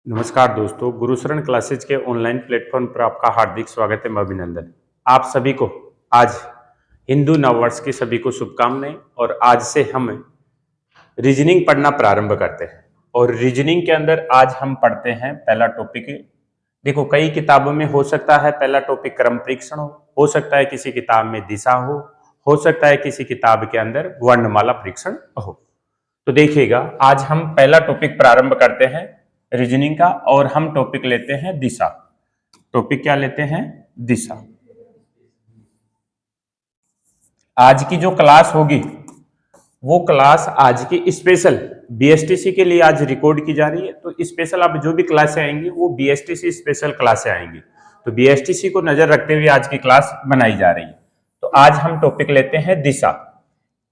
नमस्कार दोस्तों, गुरुशरण क्लासेज के ऑनलाइन प्लेटफॉर्म पर आपका हार्दिक स्वागत है। मैं अभिनंदन। आप सभी को आज हिंदू नववर्ष की सभी को शुभकामनाएं। और आज से हम रीजनिंग पढ़ना प्रारंभ करते हैं। और रीजनिंग के अंदर आज हम पढ़ते हैं पहला टॉपिक। देखो, कई किताबों में हो सकता है पहला टॉपिक क्रम परीक्षण हो सकता है किसी किताब में दिशा हो सकता है किसी किताब के अंदर वर्णमाला परीक्षण हो। तो देखिएगा, आज हम पहला टॉपिक प्रारंभ करते हैं रीजनिंग का, और हम टॉपिक लेते हैं दिशा। टॉपिक क्या लेते हैं? दिशा। आज की जो क्लास होगी वो क्लास आज की स्पेशल बीएसटीसी के लिए आज रिकॉर्ड की जा रही है। तो स्पेशल अब जो भी क्लासें आएंगी वो बीएसटीसी स्पेशल क्लासें आएंगी। तो बीएसटीसी को नजर रखते हुए आज की क्लास बनाई जा रही है। तो आज हम टॉपिक लेते हैं दिशा।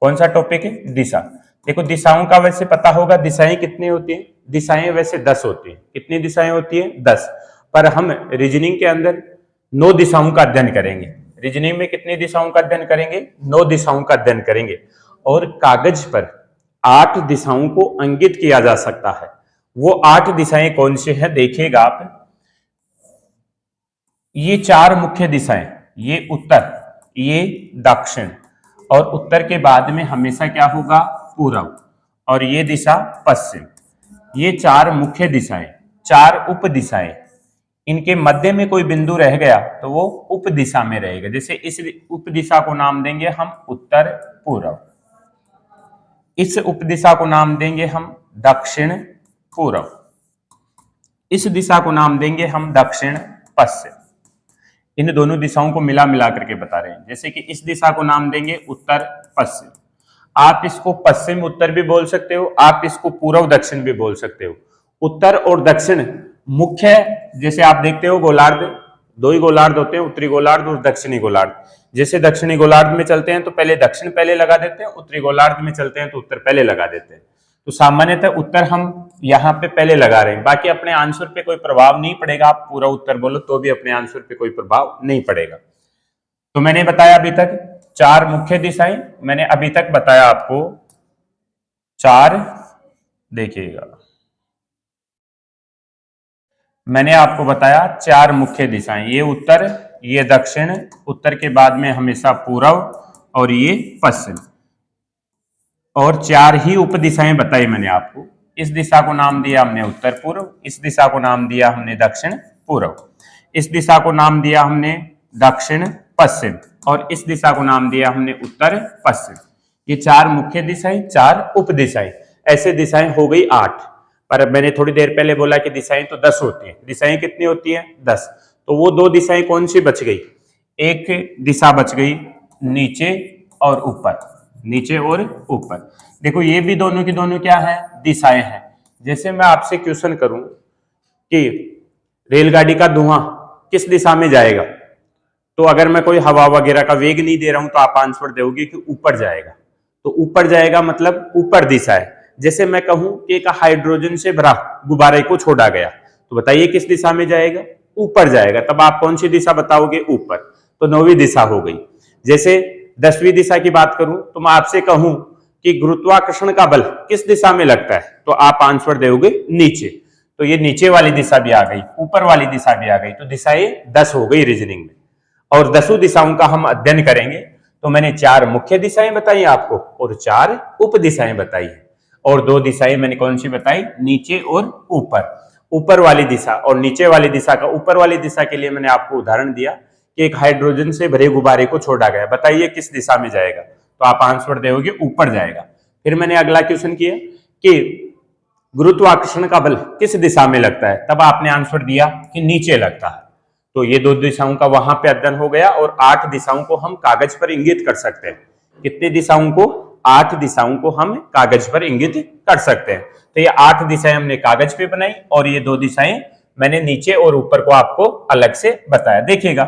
कौन सा टॉपिक है? दिशा। देखो, दिशाओं का वैसे पता होगा, दिशाएं कितनी होती हैं? दिशाएं वैसे 10 होती हैं। कितनी दिशाएं होती हैं? 10। पर हम रीजनिंग के अंदर 9 दिशाओं का अध्ययन करेंगे। रीजनिंग में कितनी दिशाओं का अध्ययन करेंगे? 9 दिशाओं का अध्ययन करेंगे। और कागज पर 8 दिशाओं को अंकित किया जा सकता है। वो 8 दिशाएं कौन सी है देखिएगा आप। ये 4 मुख्य दिशाएं, ये उत्तर, ये दक्षिण, और उत्तर के बाद में हमेशा क्या होगा? पूर्व, और ये दिशा पश्चिम। ये 4 मुख्य दिशाएं, 4 उप दिशाएं। इनके मध्य में कोई बिंदु रह गया तो वो उप दिशा में रहेगा। जैसे इस उप दिशा को नाम देंगे हम उत्तर पूर्व, इस उप दिशा को नाम देंगे हम दक्षिण पूर्व, इस दिशा को नाम देंगे हम दक्षिण पश्चिम। इन दोनों दिशाओं को मिला मिला करके बता रहे हैं। जैसे कि इस दिशा को नाम देंगे उत्तर पश्चिम। आप इसको पश्चिम उत्तर भी बोल सकते हो, आप इसको पूर्व दक्षिण भी बोल सकते हो। उत्तर और दक्षिण मुख्य, जैसे आप देखते हो गोलार्ध, 2 ही गोलार्ध होते हैं, उत्तरी गोलार्ध और दक्षिणी गोलार्ध। जैसे दक्षिणी गोलार्ध में चलते हैं तो पहले दक्षिण पहले लगा देते हैं, उत्तरी गोलार्ध में चलते हैं तो उत्तर पहले लगा देते हैं। तो सामान्यतः उत्तर हम यहाँ पे पहले लगा रहे हैं। बाकी अपने आंसर पे कोई प्रभाव नहीं पड़ेगा। आप पूरा उत्तर बोलो तो भी अपने आंसर पे कोई प्रभाव नहीं पड़ेगा। तो मैंने बताया अभी तक 4 मुख्य दिशाएं, मैंने अभी तक बताया आपको 4, देखिएगा मैंने आपको बताया 4 मुख्य दिशाएं। ये उत्तर, ये दक्षिण, उत्तर के बाद में हमेशा पूर्व, और ये पश्चिम। और 4 ही उप दिशाएं बताई मैंने आपको। इस दिशा को नाम दिया हमने उत्तर पूर्व, इस दिशा को नाम दिया हमने दक्षिण पूर्व, इस दिशा को नाम दिया हमने दक्षिण पश्चिम, और इस दिशा को नाम दिया हमने उत्तर पश्चिम। ये 4 मुख्य दिशाएं, 4 उप दिशाएं। ऐसे दिशाएं हो गई 8। पर मैंने थोड़ी देर पहले बोला कि दिशाएं तो 10 होती हैं। दिशाएं कितनी होती हैं? 10। तो वो 2 दिशाएं कौन सी बच गई? एक दिशा बच गई नीचे और ऊपर, नीचे और ऊपर। देखो, ये भी दोनों की दोनों क्या है? दिशाएं हैं। जैसे मैं आपसे क्वेश्चन करूं कि रेलगाड़ी का धुआं किस दिशा में जाएगा, तो अगर मैं कोई हवा वगैरह का वेग नहीं दे रहा हूं तो आप आंसर दोगे कि ऊपर जाएगा। तो ऊपर जाएगा मतलब ऊपर दिशा है। जैसे मैं कहूं कि एक हाइड्रोजन से भरा गुब्बारे को छोड़ा गया, तो बताइए किस दिशा में जाएगा? ऊपर जाएगा। तब आप कौन सी दिशा बताओगे? ऊपर। तो 9वीं दिशा हो गई। जैसे 10वीं दिशा की बात करूं तो मैं आपसे कहूं कि गुरुत्वाकर्षण का बल किस दिशा में लगता है, तो आप आंसर दोगे नीचे। तो ये नीचे वाली दिशा भी आ गई, ऊपर वाली दिशा भी आ गई। तो दिशाएं 10 हो गई रीजनिंग में। और 10 दिशाओं का हम अध्ययन करेंगे। तो मैंने 4 मुख्य दिशाएं बताई आपको और 4 उप दिशाएं बताई है। और 2 दिशाएं मैंने कौन सी बताई? नीचे और ऊपर। ऊपर वाली दिशा और नीचे वाली दिशा का, ऊपर वाली दिशा के लिए मैंने आपको उदाहरण दिया कि एक हाइड्रोजन से भरे गुब्बारे को छोड़ा गया, बताइए किस दिशा में जाएगा, तो आप आंसर दोगे ऊपर जाएगा। फिर मैंने अगला क्वेश्चन किया कि गुरुत्वाकर्षण का बल किस दिशा में लगता है, तब आपने आंसर दिया कि नीचे लगता है। तो ये 2 दिशाओं का वहां पे अध्ययन हो गया। और 8 दिशाओं को हम कागज पर इंगित कर सकते हैं। कितनी दिशाओं को? 8 दिशाओं को हम कागज पर इंगित कर सकते हैं। तो ये 8 दिशाएं हमने कागज पे बनाई, और ये 2 दिशाएं मैंने नीचे और ऊपर को आपको अलग से बताया। देखिएगा,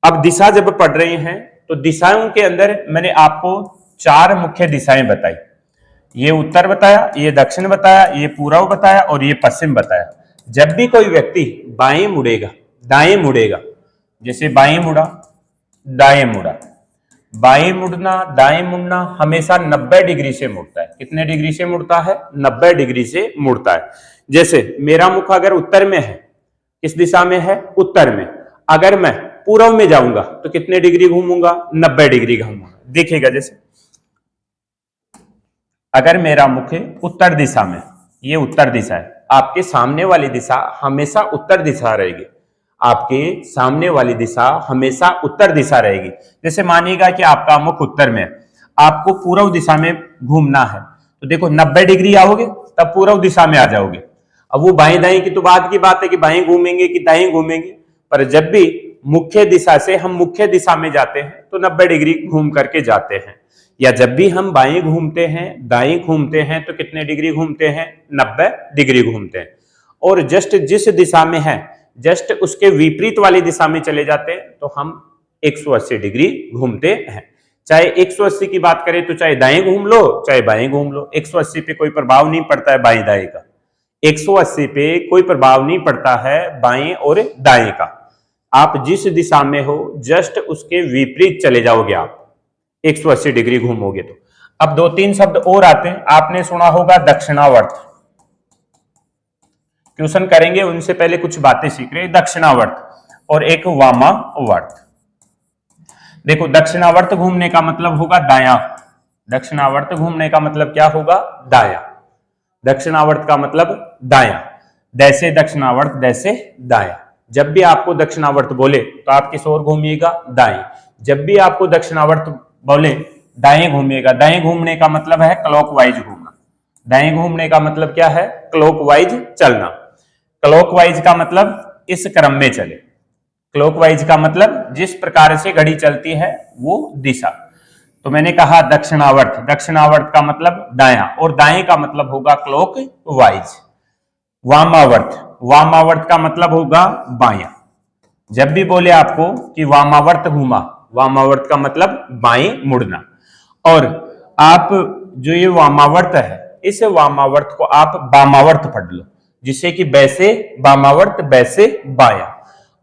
अब दिशा जब पढ़ रहे हैं तो दिशाओं के अंदर मैंने आपको 4 मुख्य दिशाएं बताई। ये उत्तर बताया, ये दक्षिण बताया, ये पूर्व बताया, और ये पश्चिम बताया। जब भी कोई व्यक्ति बाएं मुड़ेगा, दाएं मुड़ेगा, जैसे बाएं मुड़ा, दाएं मुड़ा, बाएं मुड़ना, दाएं मुड़ना हमेशा 90 डिग्री से मुड़ता है। कितने डिग्री से मुड़ता है? 90 डिग्री से मुड़ता है। जैसे मेरा मुख अगर उत्तर में है, किस दिशा में है? उत्तर में। अगर मैं पूर्व में जाऊंगा तो कितने डिग्री घूमूंगा? 90 डिग्री घूमूंगा। देखिएगा, जैसे अगर मेरा मुख उत्तर दिशा में, ये उत्तर दिशा है, आपके सामने वाली दिशा हमेशा उत्तर दिशा रहेगी। आपके सामने वाली दिशा हमेशा उत्तर दिशा रहेगी। जैसे मानिएगा कि आपका मुख उत्तर में है, आपको पूर्व दिशा में घूमना है, तो देखो 90 डिग्री आओगे तब पूर्व दिशा में आ जाओगे। अब वो बाएं दाएं की तो बाद की बात है कि बाएं घूमेंगे कि दाएं घूमेंगे, पर जब भी मुख्य दिशा से हम मुख्य दिशा में जाते हैं तो 90 डिग्री घूम करके जाते हैं। या जब भी हम बाएं घूमते हैं, दाएं घूमते हैं, तो कितने डिग्री घूमते हैं? 90 डिग्री घूमते हैं। और जस्ट जिस दिशा में है, जस्ट उसके विपरीत वाली दिशा में चले जाते हैं तो हम 180 डिग्री घूमते हैं। चाहे 180 की बात करें तो चाहे दाएं घूम लो चाहे बाएं घूम लो, 180 पे कोई प्रभाव नहीं पड़ता है बाएं दाएं का। 180 पे कोई प्रभाव नहीं पड़ता है बाएं और दाएं का। आप जिस दिशा में हो जस्ट उसके विपरीत चले जाओगे, आप 180 डिग्री घूमोगे तो। अब दो तीन शब्द और आते हैं, आपने सुना होगा दक्षिणावर्त। ट्यूशन करेंगे उनसे पहले कुछ बातें सीख रहे हैं। दक्षिणावर्त और एक वामावर्त। देखो, दक्षिणावर्त घूमने का मतलब होगा दायां। दक्षिणावर्त घूमने का मतलब क्या होगा? दायां। दक्षिणावर्त का मतलब दायां। दैसे दक्षिणावर्त, दैसे दायां। जब भी आपको दक्षिणावर्त बोले तो आप किस ओर घूमिएगा? दाएं। जब भी आपको दक्षिणावर्त बोले दाएं घूमिएगा। दाएं घूमने का मतलब है क्लॉकवाइज घूमना। दाएं घूमने का मतलब क्या है? क्लॉकवाइज चलना। क्लॉकवाइज का मतलब इस क्रम में चले। क्लॉकवाइज का मतलब जिस प्रकार से घड़ी चलती है वो दिशा। तो मैंने कहा दक्षिणावर्त। दक्षिणावर्त का मतलब दायां, और दाएं का मतलब होगा क्लॉकवाइज। वामावर्त। वामावर्त का मतलब होगा बायां। जब भी बोले आपको कि वामावर्त घूमा, वामावर्त का मतलब बाएं मुड़ना। और आप जो ये वामावर्त है, इस वामावर्त को आप वामावर्त पढ़ लो, जिससे कि वैसे वामावर्त, वैसे बायां।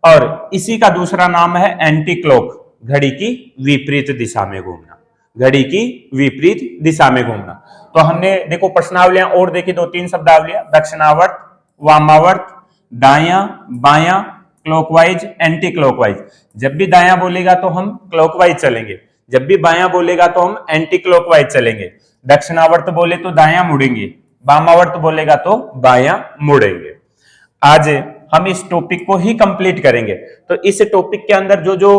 और इसी का दूसरा नाम है एंटी क्लॉक, घड़ी की विपरीत दिशा में घूमना। घड़ी की विपरीत दिशा में घूमना। तो हमने देखो प्रश्नावलियां और देखी, दो तीन शब्दावलियां, दक्षिणावर्त, वामावर्त, दायां, बायां, क्लॉकवाइज, एंटी क्लॉकवाइज। जब भी दायां बोलेगा तो हम क्लॉकवाइज चलेंगे, जब भी बायां बोलेगा तो हम एंटी क्लॉकवाइज चलेंगे। दक्षिणावर्त बोले तो दायां मुड़ेंगे, वामावर्त बोलेगा तो बायां मुड़ेंगे। आज हम इस टॉपिक को ही कंप्लीट करेंगे। तो इस टॉपिक के अंदर जो जो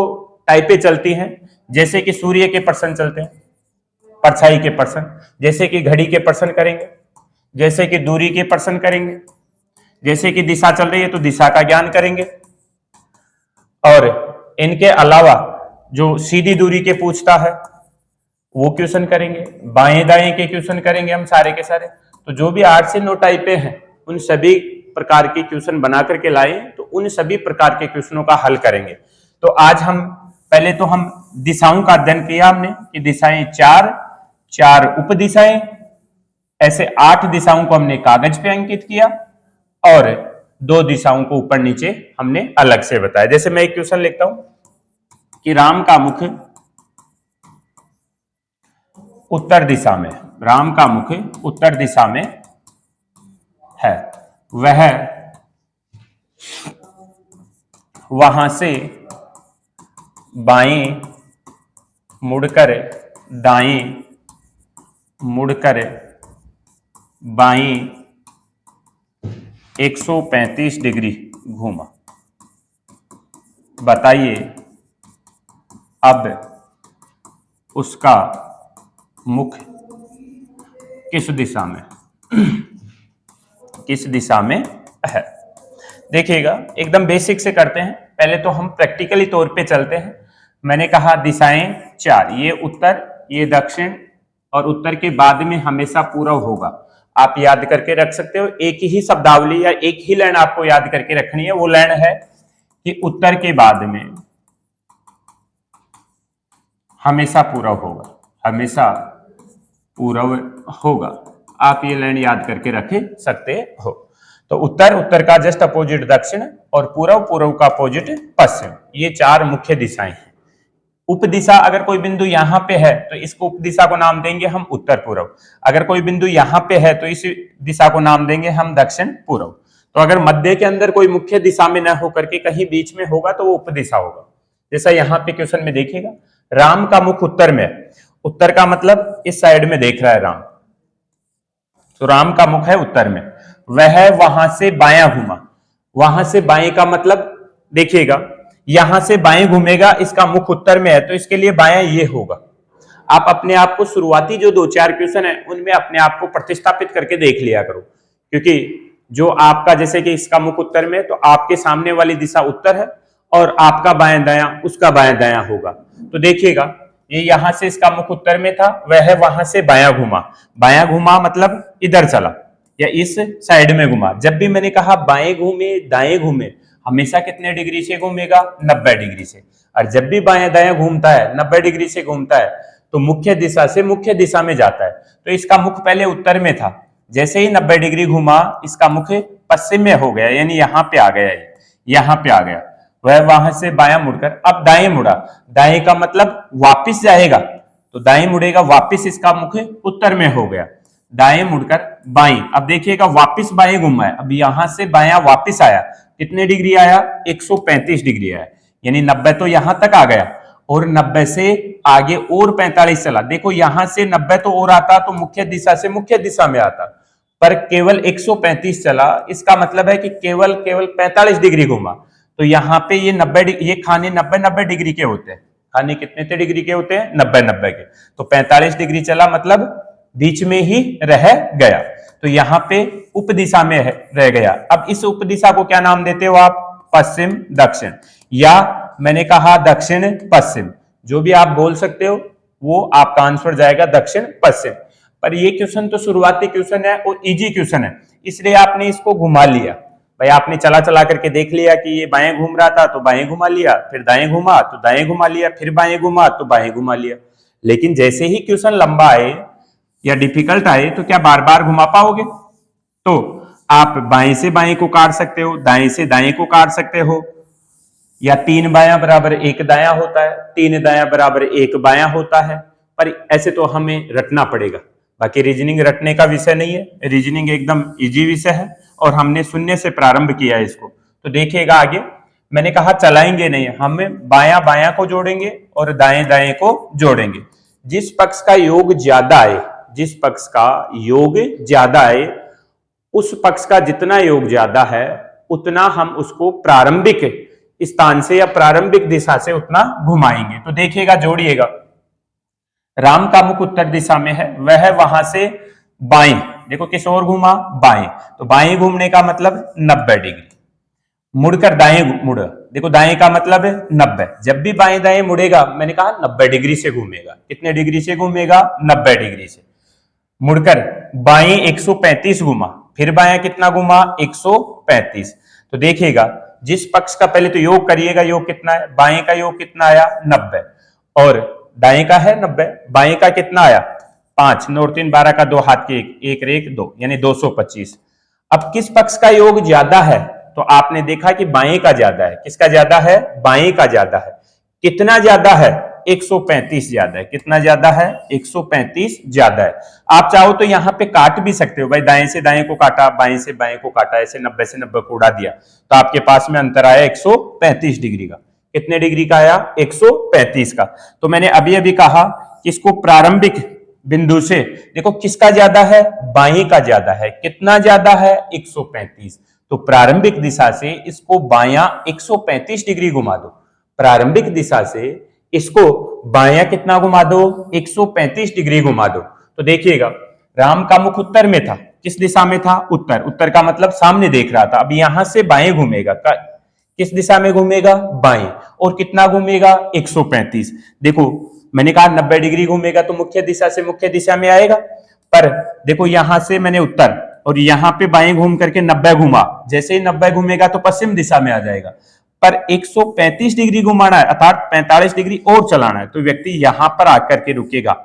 टाइपें चलती हैं, जैसे कि सूर्य के प्रश्न चलते हैं, परछाई के प्रश्न, जैसे कि घड़ी के प्रश्न करेंगे, जैसे कि दूरी के प्रश्न करेंगे, जैसे कि दिशा चल रही है तो दिशा का ज्ञान करेंगे। और इनके अलावा जो सीधी दूरी के पूछता है वो क्वेश्चन करेंगे, बाएं दाएं के क्वेश्चन करेंगे हम सारे के सारे। तो जो भी 8 से 9 टाइपें हैं उन सभी प्रकार के क्वेश्चन बना करके लाए, तो उन सभी प्रकार के क्वेश्चनों का हल करेंगे। तो आज हम पहले तो हम दिशाओं का अध्ययन किया हमने कि दिशाएं चार उप दिशाएं, ऐसे 8 दिशाओं को हमने कागज पे अंकित किया और 2 दिशाओं को ऊपर नीचे हमने अलग से बताया। जैसे मैं एक क्वेश्चन लिखता हूं कि राम का मुख उत्तर दिशा में, राम का मुख उत्तर दिशा में है, वह वहां से बाएं मुड़कर दाएं मुड़कर बाएं 135 डिग्री घूमा। बताइए अब उसका मुख किस दिशा में किस दिशा में है। देखिएगा, एकदम बेसिक से करते हैं। पहले तो हम प्रैक्टिकली तौर पे चलते हैं। मैंने कहा दिशाएं 4, ये उत्तर, ये दक्षिण, और उत्तर के बाद में हमेशा पूर्व होगा। आप याद करके रख सकते हो। एक ही शब्दावली या एक ही लाइन आपको याद करके रखनी है। वो लाइन है कि उत्तर के बाद में हमेशा पूर्व होगा, हमेशा पूर्व होगा। आप ये लाइन याद करके रख सकते हो। तो उत्तर का जस्ट अपोजिट दक्षिण, और पूर्व का अपोजिट पश्चिम। ये 4 मुख्य दिशाएं हैं। उप दिशा अगर कोई बिंदु यहां पे है तो इसको उप दिशा को नाम देंगे हम उत्तर पूर्व। अगर कोई बिंदु यहां पे है तो इस दिशा को नाम देंगे हम दक्षिण पूर्व। तो अगर मध्य के अंदर कोई मुख्य दिशा में न होकर के कहीं बीच में होगा तो वो उप दिशा होगा। जैसा यहाँ पे क्वेश्चन में देखिएगा, राम का मुख उत्तर में है। उत्तर का मतलब इस साइड में देख रहा है राम, तो राम का मुख है उत्तर में। वह वहां से बायां घूमा। वहां से बाएं का मतलब देखिएगा, यहां से बाएं घूमेगा, इसका मुख उत्तर में है तो इसके लिए बायां ये होगा। आप अपने आप को शुरुआती जो 2-4 क्वेश्चन है उनमें अपने आप को प्रतिस्थापित करके देख लिया करो, क्योंकि जो आपका जैसे कि इसका मुख उत्तर में तो आपके सामने वाली दिशा उत्तर है और आपका बाएं दायां उसका बाएं दायां होगा। तो देखिएगा, ये यहां से इसका मुख उत्तर में था, वह वहां से बायां घुमा। बायां घुमा मतलब इधर चला या इस साइड में घुमा। जब भी मैंने कहा बाएं घूमे दाएं घूमे, हमेशा कितने डिग्री से घूमेगा? 90 डिग्री से। और जब भी बाएं दाएं घूमता है 90 डिग्री से घूमता है तो मुख्य दिशा से मुख्य दिशा में जाता है। तो इसका मुख पहले उत्तर में था, जैसे ही 90 डिग्री घुमा इसका मुख पश्चिम में हो गया, यानी यहाँ पे आ गया, यहाँ पे आ गया। वह वहां से बायां मुड़कर अब दाएं मुड़ा। दाएं का मतलब वापिस जाएगा, तो दाएं मुड़ेगा, वापिस इसका मुख उत्तर में हो गया। दाएं मुड़कर बाएं, अब देखिएगा वापिस बाएं घुमा है, अब यहां से बायां वापिस आया, कितने डिग्री आया? 135 डिग्री आया, यानी 90 तो यहां तक आ गया और 90 से आगे और 45 चला। देखो यहां से 90 तो और आता तो मुख्य दिशा से मुख्य दिशा में आता, पर केवल 135 चला। इसका मतलब है कि केवल 45 डिग्री घुमा। तो यहाँ पे ये 90 ये खाने 90 डिग्री के होते हैं। खाने कितने डिग्री के होते हैं? 90 के। तो 45 डिग्री चला मतलब बीच में ही रह गया, तो यहाँ पे उप दिशा में रह गया। अब इस उप दिशा को क्या नाम देते हो आप? पश्चिम दक्षिण, या मैंने कहा दक्षिण पश्चिम, जो भी आप बोल सकते हो वो आपका आंसर जाएगा दक्षिण पश्चिम। पर ये क्वेश्चन तो शुरुआती क्वेश्चन है और इजी क्वेश्चन है, इसलिए आपने इसको घुमा लिया। भाई आपने चला चला करके देख लिया कि ये बाएं घूम रहा था तो बाएं घुमा लिया, फिर दाएं घुमा तो दाएं घुमा लिया, फिर बाएं घुमा तो बाएं घुमा लिया। लेकिन जैसे ही क्वेश्चन लंबा आए या डिफिकल्ट आए तो क्या बार बार घुमा पाओगे? तो आप बाएं से बाएं को काट सकते हो, दाएं से दाएं को काट सकते हो, या 3 बायां बराबर 1 दायां होता है, 3 दायां बराबर 1 बायां होता है। पर ऐसे तो हमें रटना पड़ेगा। बाकी रीजनिंग रटने का विषय नहीं है, रीजनिंग एकदम इजी विषय है और हमने शून्य से प्रारंभ किया है इसको। तो देखिएगा आगे, मैंने कहा चलाएंगे नहीं, हम बायां बायां को जोड़ेंगे और दाएं दाएं को जोड़ेंगे। जिस पक्ष का योग ज्यादा आए, जिस पक्ष का योग ज्यादा आए, उस पक्ष का जितना योग ज्यादा है उतना हम उसको प्रारंभिक स्थान से या प्रारंभिक दिशा से उतना घुमाएंगे। तो देखिएगा, जोड़िएगा, राम का मुख उत्तर दिशा में है, वह वहां से बाएं, देखो किस ओर घूमा? बाएं। तो बाएं घूमने का मतलब 90 डिग्री, मुड़कर दाएं मुड़, देखो दाएं का मतलब है 90। जब भी बाएं दाएं मुड़ेगा, मैंने कहा 90 डिग्री से घूमेगा। कितने डिग्री से घूमेगा? 90 डिग्री से। मुड़कर बाएं 135 घुमा, फिर बाएं कितना घुमा? 135। तो देखिएगा, जिस पक्ष का पहले तो योग करिएगा, योग कितना है? बाएं का योग कितना आया? 90, और दाएं का है 90, बाएं का कितना आया? 5, 9 और 3 12 का 2 हाथ के 1 1 2, यानी 225। अब किस पक्ष का योग ज्यादा है? तो आपने देखा कि बाएं का ज्यादा है। किसका ज्यादा है? बाएं का ज्यादा है। कितना ज्यादा है? 135 ज्यादा है। कितना ज्यादा है? 135 ज्यादा है। आप चाहो तो यहां पे काट भी सकते हो, भाई दाएं से दाएं को काटा, बाएं से बाएं को काटा, ऐसे 90 से 90 को उड़ा दिया, तो आपके पास में अंतर आया 135 डिग्री का। कितने डिग्री का आया? 135 का। तो मैंने अभी अभी कहा कि इसको प्रारंभिक बिंदु से, देखो किसका ज्यादा है? बाएं का ज्यादा है। कितना ज्यादा है? 135। तो प्रारंभिक दिशा से इसको बायां 135 डिग्री घुमा दो। प्रारंभिक दिशा से इसको बायां कितना घुमा दो? 135 डिग्री घुमा दो। तो देखिएगा, राम का मुख उत्तर में था, किस दिशा में था? उत्तर। उत्तर का मतलब सामने देख रहा था। अब यहां से बाएं घूमेगा, किस दिशा में घूमेगा? बाएं। और कितना घूमेगा? 135। देखो मैंने कहा 90 डिग्री घूमेगा तो मुख्य दिशा से मुख्य दिशा में आएगा, पर देखो यहां से मैंने उत्तर और यहां पे बाएं घूम करके 90 घुमा, जैसे ही 90 घूमेगा तो पश्चिम दिशा में आ जाएगा। पर 135 डिग्री घुमाना है, अर्थात 45 डिग्री और चलाना है, तो व्यक्ति यहां पर आकर के रुकेगा।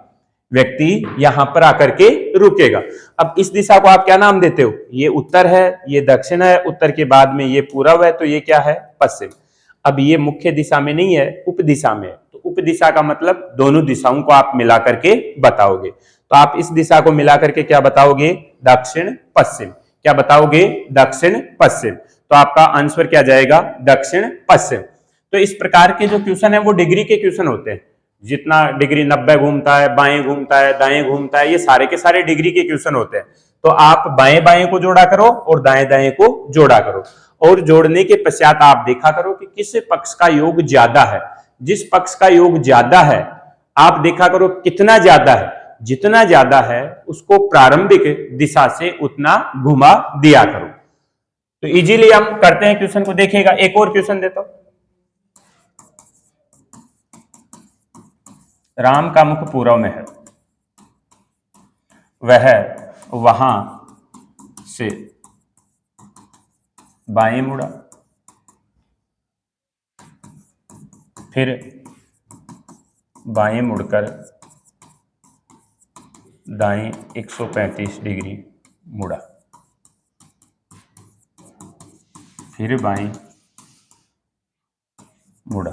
व्यक्ति यहां पर आकर के रुकेगा। अब इस दिशा को आप क्या नाम देते हो? ये उत्तर है, ये दक्षिण है, उत्तर के बाद में ये पूर्व है, तो ये क्या है? पश्चिम। अब ये मुख्य दिशा में नहीं है, उप दिशा में है, तो उपदिशा का मतलब दोनों दिशाओं को आप मिला करके बताओगे। तो आप इस दिशा को मिला करके क्या बताओगे? दक्षिण पश्चिम। क्या बताओगे? दक्षिण पश्चिम। तो आपका आंसर क्या जाएगा? दक्षिण पश्चिम। तो इस प्रकार के जो क्वेश्चन है वो डिग्री के क्वेश्चन होते हैं। जितना डिग्री 90 घूमता है, बाएं घूमता है, दाएं घूमता है, ये सारे के सारे डिग्री के क्वेश्चन होते हैं। तो आप बाएं बाएं को जोड़ा करो और दाएं दाएं को जोड़ा करो, और जोड़ने के पश्चात आप देखा करो कि किस पक्ष का योग ज्यादा है। जिस पक्ष का योग ज्यादा है आप देखा करो कितना ज्यादा है, जितना ज्यादा है उसको प्रारंभिक दिशा से उतना घुमा दिया करो। तो इजीली हम करते हैं क्वेश्चन को। देखिएगा, एक और क्वेश्चन देता हूं। राम का मुख पूर्व में है, वह वहां से बाएं मुड़ा, फिर बाएं मुड़कर दाएं 135 डिग्री मुड़ा, फिर बाएं मुड़ा,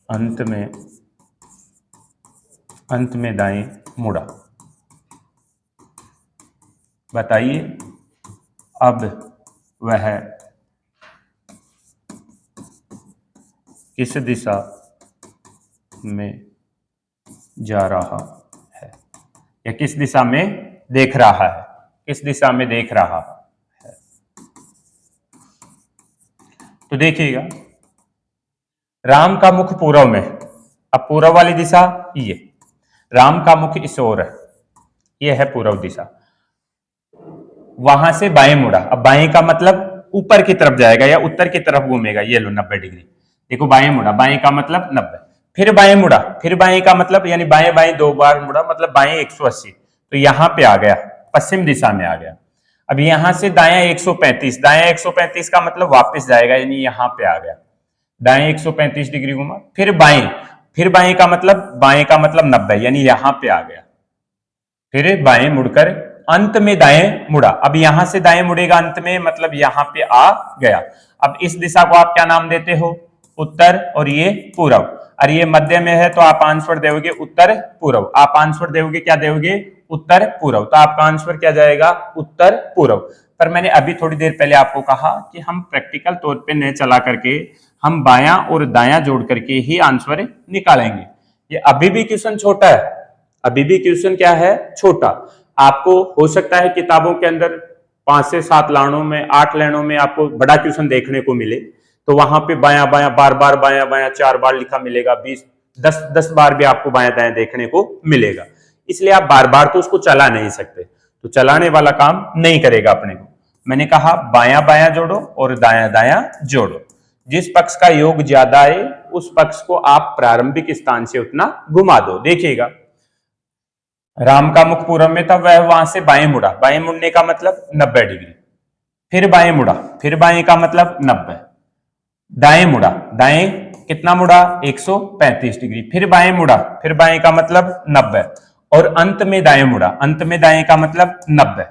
अंत में दाएं मुड़ा। बताइए अब वह किस दिशा में जा रहा है, या किस दिशा में देख रहा है? किस दिशा में देख रहा है? तो देखिएगा, राम का मुख पूर्व में, अब पूर्व वाली दिशा ये, राम का मुख इस ओर है, ये है पूर्व दिशा। वहां से बाएं मुड़ा, अब बाएं का मतलब ऊपर की तरफ जाएगा या उत्तर की तरफ घूमेगा। ये लो 90 डिग्री। देखो बाएं मुड़ा, बाएं का मतलब 90, फिर बाएं मुड़ा, फिर बाएं का मतलब यानी बाएं बाएं 2 बार मुड़ा, मतलब बाएं 180। तो यहां पे आ गया, पश्चिम दिशा में आ गया। अब यहां से दायां 135, दायां 135 का मतलब वापस जाएगा, यानी यहां पे आ गया। दाएं 135 डिग्री घुमा, फिर बाएं का मतलब 90, यानी यहां पे आ गया। फिर बाएं मुड़कर अंत में दाएं मुड़ा। अब यहां से दाएं मुड़ेगा अंत में, मतलब यहां पे आ गया। अब इस दिशा को आप क्या नाम देते हो? उत्तर, और ये पूर्व। और ये मध्य में है तो आप आंसर दोगे उत्तर पूर्व। आप आंसर दोगे, क्या दोगे? उत्तर पूर्व। तो आपका आंसर क्या जाएगा? उत्तर पूर्व। पर मैंने अभी थोड़ी देर पहले आपको कहा कि हम प्रैक्टिकल तौर पे न चला करके हम बायां और दायां जोड़ करके ही आंसर निकालेंगे। ये अभी भी क्वेश्चन छोटा है, अभी भी क्वेश्चन क्या है? छोटा। आपको हो सकता है किताबों के अंदर 5 से 7 लाइनों में, 8 लाइनों में आपको बड़ा क्वेश्चन देखने को मिले, तो वहां पे बायां बायां बार बार बायां बायां 4 बार लिखा मिलेगा, 10 बार भी आपको बायां दायां देखने को मिलेगा। इसलिए आप बार बार तो उसको चला नहीं सकते, तो चलाने वाला काम नहीं करेगा अपने को। मैंने कहा बायां बायां जोड़ो और दायां दायां जोड़ो। जिस पक्ष का योग ज्यादा है उस पक्ष को आप प्रारंभिक स्थान से उतना घुमा दो। देखिएगा, राम का मुख पूर्व में था, वह वहां से बाएं मुड़ा, बाएं मुड़ने का मतलब 90 डिग्री, फिर बाएं मुड़ा, फिर बाएं का मतलब 90, दाएं मुड़ा, दाएं कितना मुड़ा? 135 डिग्री, फिर बाएं मुड़ा, फिर बाएं का मतलब 90, और अंत में दाएं मुड़ा, अंत में दाएं का मतलब 90।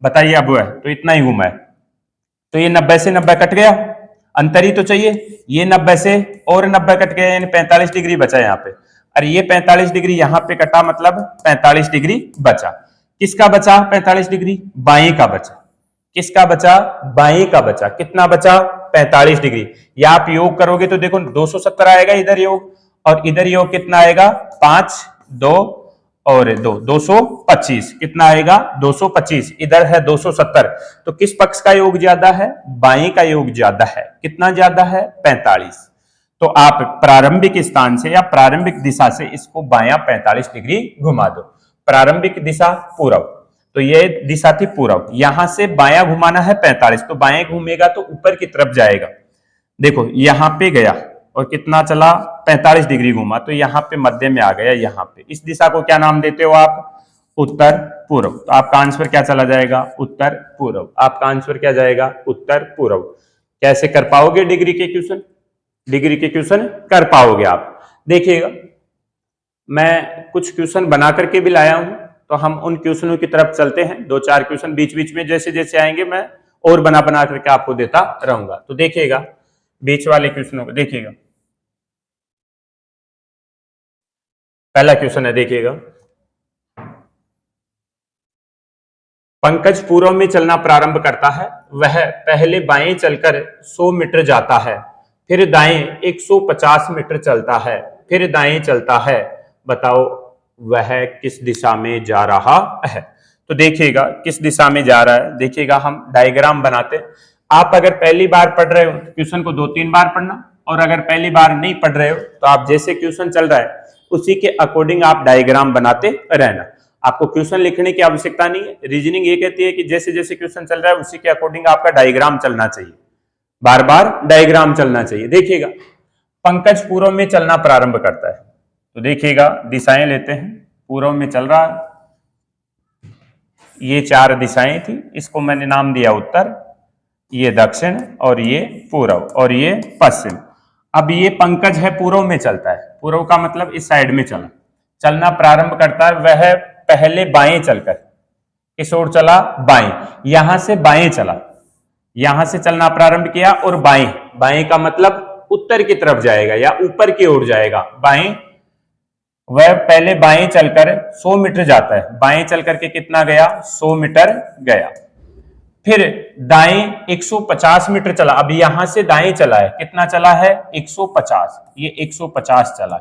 बताइए अब है तो इतना ही घुमा है, तो ये 90 से 90 कट गया, अंतर ही तो चाहिए। ये 90 से और 90 कट गया, यानी 45 डिग्री बचा यहाँ पे। अरे ये 45 डिग्री यहाँ पे कटा, मतलब 45 डिग्री बचा। किसका बचा 45 डिग्री? बाएं का बचा। किसका बचा? बाएं का बचा। कितना बचा? 45 डिग्री। या आप योग करोगे तो देखो 270 आएगा इधर योग, और इधर योग कितना आएगा? 5 2 और 2 225। कितना आएगा? 225। इधर है 270। तो किस पक्ष का योग ज्यादा है? बाएं का योग ज्यादा है। कितना ज्यादा है? 45। तो आप प्रारंभिक स्थान से या प्रारंभिक दिशा से इसको बायां 45 डिग्री घुमा दो। प्रारंभिक दिशा पूर्व, तो ये दिशा थी पूर्व, यहां से बायां घुमाना है 45, तो बाएं घूमेगा तो ऊपर की तरफ जाएगा। देखो यहां पे गया और कितना चला? 45 डिग्री घुमा, तो यहां पे मध्य में आ गया। यहां पे इस दिशा को क्या नाम देते हो आप? उत्तर पूर्व। तो आपका आंसर क्या चला जाएगा? उत्तर पूर्व। आपका आंसर क्या जाएगा? उत्तर पूर्व। कैसे कर पाओगे डिग्री के क्वेश्चन? डिग्री के क्वेश्चन कर पाओगे आप। देखिएगा, मैं कुछ क्वेश्चन बना करके भी लाया हूं, तो हम उन क्वेश्चनों की तरफ चलते हैं। 2-4 क्वेश्चन बीच बीच में जैसे जैसे आएंगे मैं और बना बना करके आपको देता रहूंगा। तो देखिएगा, बीच वाले क्वेश्चनों को देखिएगा। पहला क्वेश्चन है, देखिएगा। पंकज पूर्व में चलना प्रारंभ करता है। वह पहले बाएं चलकर 100 मीटर जाता है, फिर दाएं 150 मीटर चलता है, फिर दाएं चलता है। बताओ वह किस दिशा में जा रहा है। तो देखिएगा किस दिशा में जा रहा है। देखिएगा हम डायग्राम बनाते। आप अगर पहली बार पढ़ रहे हो तो क्वेश्चन को 2-3 बार पढ़ना, और अगर पहली बार नहीं पढ़ रहे हो तो आप जैसे क्वेश्चन चल रहा है उसी के अकॉर्डिंग आप डायग्राम बनाते रहना। आपको क्वेश्चन लिखने की आवश्यकता नहीं है। रीजनिंग ये कहती है कि जैसे जैसे क्वेश्चन चल रहा है उसी के अकॉर्डिंग आपका डायग्राम चलना चाहिए, बार बार डायग्राम चलना चाहिए। देखिएगा पंकज पूर्व में चलना प्रारंभ करता है, तो देखिएगा दिशाएं लेते हैं। पूर्व में चल रहा है, ये 4 दिशाएं थी, इसको मैंने नाम दिया उत्तर, ये दक्षिण, और ये पूर्व, और ये पश्चिम। अब ये पंकज है पूर्व में चलता है, पूर्व का मतलब इस साइड में चलना प्रारंभ करता है। वह पहले बाएं चलकर किस ओर चला, बाएं, यहां से बाएं चला, यहां से चलना प्रारंभ किया, और बाएं का मतलब उत्तर की तरफ जाएगा या ऊपर की ओर जाएगा, बाएं। वह पहले बाएं चलकर 100 मीटर जाता है, बाएं चल करके कितना गया, 100 मीटर गया। फिर दाएं 150 मीटर चला, अभी यहां से दाएं चला है, कितना चला है, 150, ये 150 चला,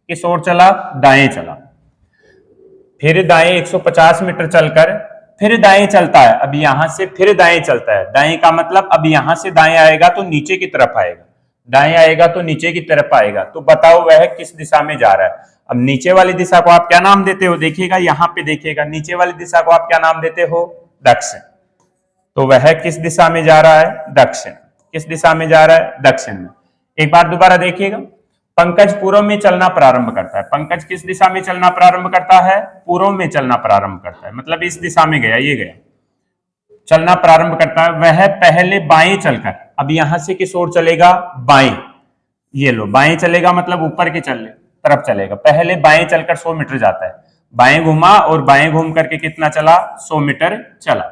किस ओर चला, दाएं चला। फिर दाएं 150 मीटर चलकर फिर दाएं चलता है, अब यहां से फिर दाएं चलता है, दाएं का मतलब अब यहां से दाएं आएगा तो नीचे की तरफ आएगा, दाएं आएगा तो नीचे की तरफ आएगा। तो बताओ वह किस दिशा में जा रहा है। अब नीचे वाली दिशा को आप क्या नाम देते हो, देखिएगा यहां पे देखिएगा, नीचे वाली दिशा को आप क्या नाम देते हो, दक्षिण। तो वह किस दिशा में जा रहा है, दक्षिण। किस दिशा में जा रहा है, दक्षिण में। एक बार दोबारा देखिएगा, पंकज पूर्व में चलना प्रारंभ करता है। पंकज किस दिशा में चलना प्रारंभ करता है, पूर्व में चलना प्रारंभ करता है, मतलब इस दिशा में गया, ये गया, चलना प्रारंभ करता है। वह पहले बाएं चलकर, अब यहां से किस ओर चलेगा, बाएं, ये लो बाएं चलेगा मतलब ऊपर की तरफ चलेगा। पहले बाएं चलकर 100 मीटर जाता है, बाएं घुमा और बाएं घूम करके कितना चला, 100 मीटर चला।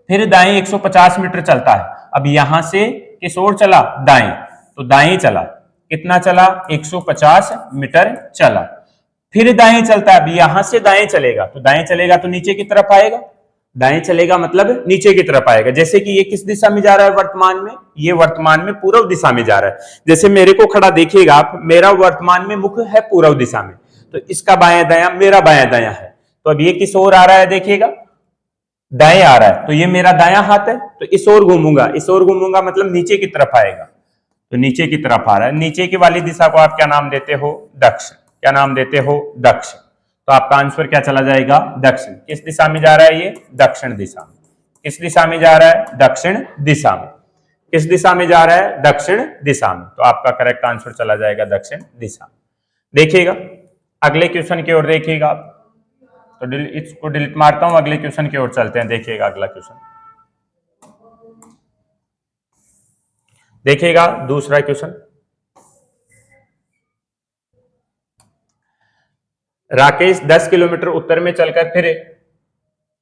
फिर दाएं 150 मीटर चलता है, अब यहां से किस ओर चला, दाएं, तो दाएं चला, कितना चला, 150 मीटर चला। फिर दाएं चलता है, अब यहां से दाएं चलेगा, तो दाएं चलेगा तो नीचे की तरफ आएगा, दाएं चलेगा मतलब नीचे की तरफ आएगा। जैसे कि ये किस दिशा में जा रहा है, वर्तमान में, ये वर्तमान में पूर्व दिशा में जा रहा है। जैसे मेरे को खड़ा देखिएगा आप, मेरा वर्तमान में मुख है पूर्व दिशा में, तो इसका बायां दायां मेरा बायां दायां है। तो अब ये किस ओर आ रहा है, देखिएगा दाएं आ रहा है, तो ये मेरा दायां हाथ है, तो इस ओर घूमूंगा, इस ओर घूमूंगा मतलब नीचे की तरफ आएगा, तो नीचे की तरफ आ रहा है। नीचे की वाली दिशा को आप क्या नाम देते हो, दक्षिण। क्या नाम देते हो, दक्षिण। तो आपका आंसर क्या चला जाएगा, दक्षिण। किस दिशा में जा रहा है ये, दक्षिण दिशा में। किस दिशा में जा रहा है, दक्षिण दिशा में। किस दिशा में जा रहा है, दक्षिण दिशा में। तो आपका करेक्ट आंसर चला जाएगा दक्षिण दिशा में। देखिएगा अगले क्वेश्चन की ओर देखिएगा आप, तो इसको डिलीट मारता हूं, अगले क्वेश्चन की ओर चलते हैं। देखिएगा अगला क्वेश्चन, देखिएगा दूसरा क्वेश्चन। राकेश 10 किलोमीटर उत्तर में चलकर फिर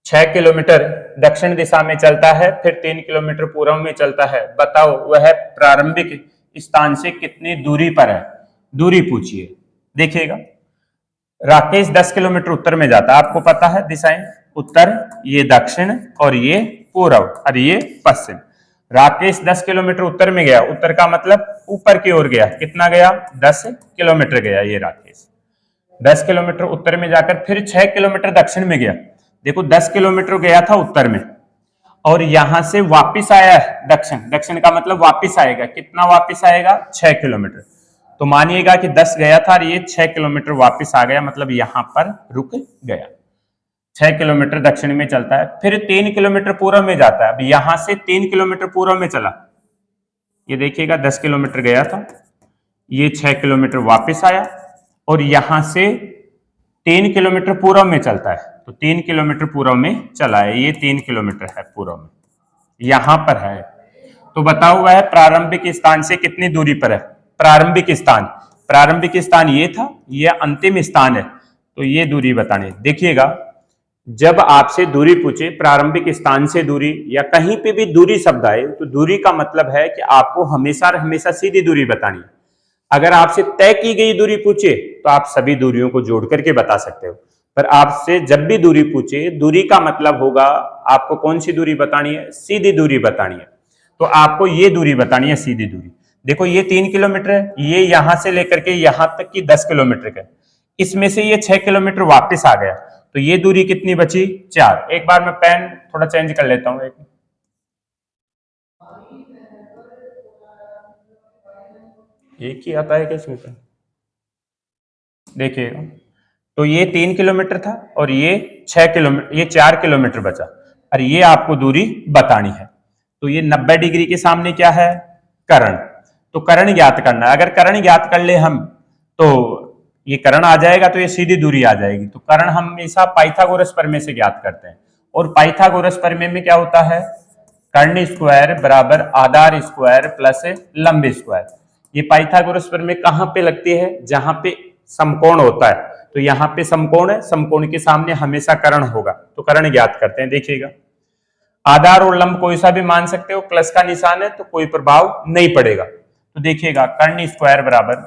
6 किलोमीटर दक्षिण दिशा में चलता है, फिर 3 किलोमीटर पूर्व में चलता है। बताओ वह प्रारंभिक स्थान से कितनी दूरी पर है, दूरी पूछिए। देखिएगा राकेश 10 किलोमीटर उत्तर में जाता है, आपको पता है दिशाएं, उत्तर, ये दक्षिण, और ये पूर्व, और ये पश्चिम। राकेश 10 किलोमीटर उत्तर में गया, उत्तर का मतलब ऊपर की ओर गया, कितना गया, 10 किलोमीटर गया। ये राकेश 10 किलोमीटर उत्तर में जाकर फिर 6 किलोमीटर दक्षिण में गया। देखो 10 किलोमीटर गया था उत्तर में, और यहां से वापिस आया है दक्षिण, दक्षिण का मतलब वापिस आएगा, कितना वापिस आएगा, 6 किलोमीटर। तो मानिएगा कि 10 गया था और ये 6 किलोमीटर वापिस आ गया, मतलब यहां पर रुक गया। 6 किलोमीटर दक्षिण में चलता है, फिर 3 किलोमीटर पूर्व में जाता है। अब यहां से 3 किलोमीटर पूर्व में चला, ये देखिएगा 10 किलोमीटर गया था, ये 6 किलोमीटर वापिस आया, और यहां से 3 किलोमीटर पूर्व में चलता है, तो 3 किलोमीटर पूर्व में चला है, ये 3 किलोमीटर है पूर्व में, यहां पर है। तो बताओ वह प्रारंभिक स्थान से कितनी दूरी पर है। प्रारंभिक स्थान ये था, ये अंतिम स्थान है, तो ये दूरी बतानी। देखिएगा जब आपसे दूरी पूछे, प्रारंभिक स्थान से दूरी या कहीं पे भी दूरी शब्द आए, तो दूरी का मतलब है कि आपको हमेशा हमेशा सीधी दूरी बतानी है। अगर आपसे तय की गई दूरी पूछे तो आप सभी दूरियों को जोड़ करके बता सकते हो, पर आपसे जब भी दूरी पूछे, दूरी का मतलब होगा आपको कौन सी दूरी बतानी है, सीधी दूरी बतानी है। तो आपको ये दूरी बतानी है, सीधी दूरी। देखो ये 3 किलोमीटर है, ये यहां से लेकर के यहां तक की 10 किलोमीटर का, इसमें से ये 6 किलोमीटर वापस आ गया, तो ये दूरी कितनी बची, 4। एक बार मैं पेन थोड़ा चेंज कर लेता हूं, एक ही आता है क्या इसमें पेन, देखिएगा। तो ये 3 किलोमीटर था और ये 6 किलोमीटर, ये 4 किलोमीटर बचा, और ये आपको दूरी बतानी है। तो ये 90 डिग्री के सामने क्या है, कर्ण। तो कर्ण ज्ञात करना है। अगर कर्ण ज्ञात कर ले हम, तो ये कर्ण आ जाएगा, तो ये सीधी दूरी आ जाएगी। तो कर्ण हम हमेशा पाइथागोरस प्रमेय से ज्ञात करते हैं, और पाइथागोरस प्रमेय में क्या होता है, कर्ण स्क्वायर बराबर आधार स्क्वायर प्लस लंब स्क्वायर। ये पाइथागोरस प्रमेय कहां पे लगती है, जहां पे समकोण होता है। तो यहाँ पे समकोण है, समकोण के सामने हमेशा कर्ण होगा, तो कर्ण ज्ञात करते हैं। देखिएगा, आधार और लंब कोई सा भी मान सकते हो, प्लस का निशान है तो कोई प्रभाव नहीं पड़ेगा। तो देखिएगा, कर्ण स्क्वायर बराबर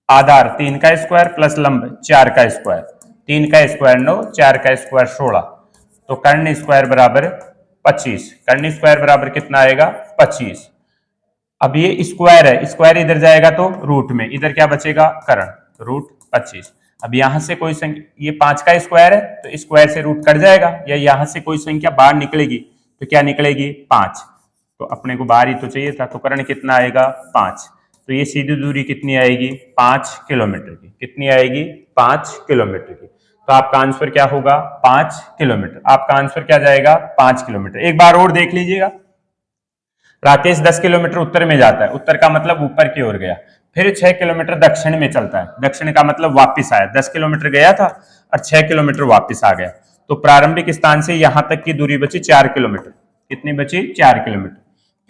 आधार 3 का स्क्वायर प्लस लंब 4 का स्क्वायर, 3 का स्क्वायर 9, 4 का स्क्वायर 16, तो कर्ण स्क्वायर बराबर 25। कर्ण स्क्वायर बराबर कितना आएगा, 25। अब ये स्क्वायर है, स्क्वायर इधर जाएगा तो रूट में, इधर क्या बचेगा, कर्ण, तो रूट 25। अब यहां से कोई संख्या, ये 5 का स्क्वायर है तो स्क्वायर से रूट कट जाएगा, या यहां से कोई संख्या बाहर निकलेगी तो क्या निकलेगी, 5। तो अपने को बाहर ही तो चाहिए था, तो कर्ण कितना आएगा, 5। तो ये सीधी दूरी कितनी आएगी, 5 किलोमीटर की। कितनी आएगी, 5 किलोमीटर की। तो आपका आंसर क्या होगा, 5 किलोमीटर। आपका आंसर क्या जाएगा, 5 किलोमीटर। एक बार और देख लीजिएगा, राकेश 10 किलोमीटर उत्तर में जाता है, उत्तर का मतलब ऊपर की ओर गया, फिर 6 किलोमीटर दक्षिण में चलता है, दक्षिण का मतलब वापस आया, 10 किलोमीटर गया था और 6 किलोमीटर वापस आ गया। तो प्रारंभिक स्थान से यहां तक की दूरी बची 4 किलोमीटर। कितनी बची, 4 किलोमीटर।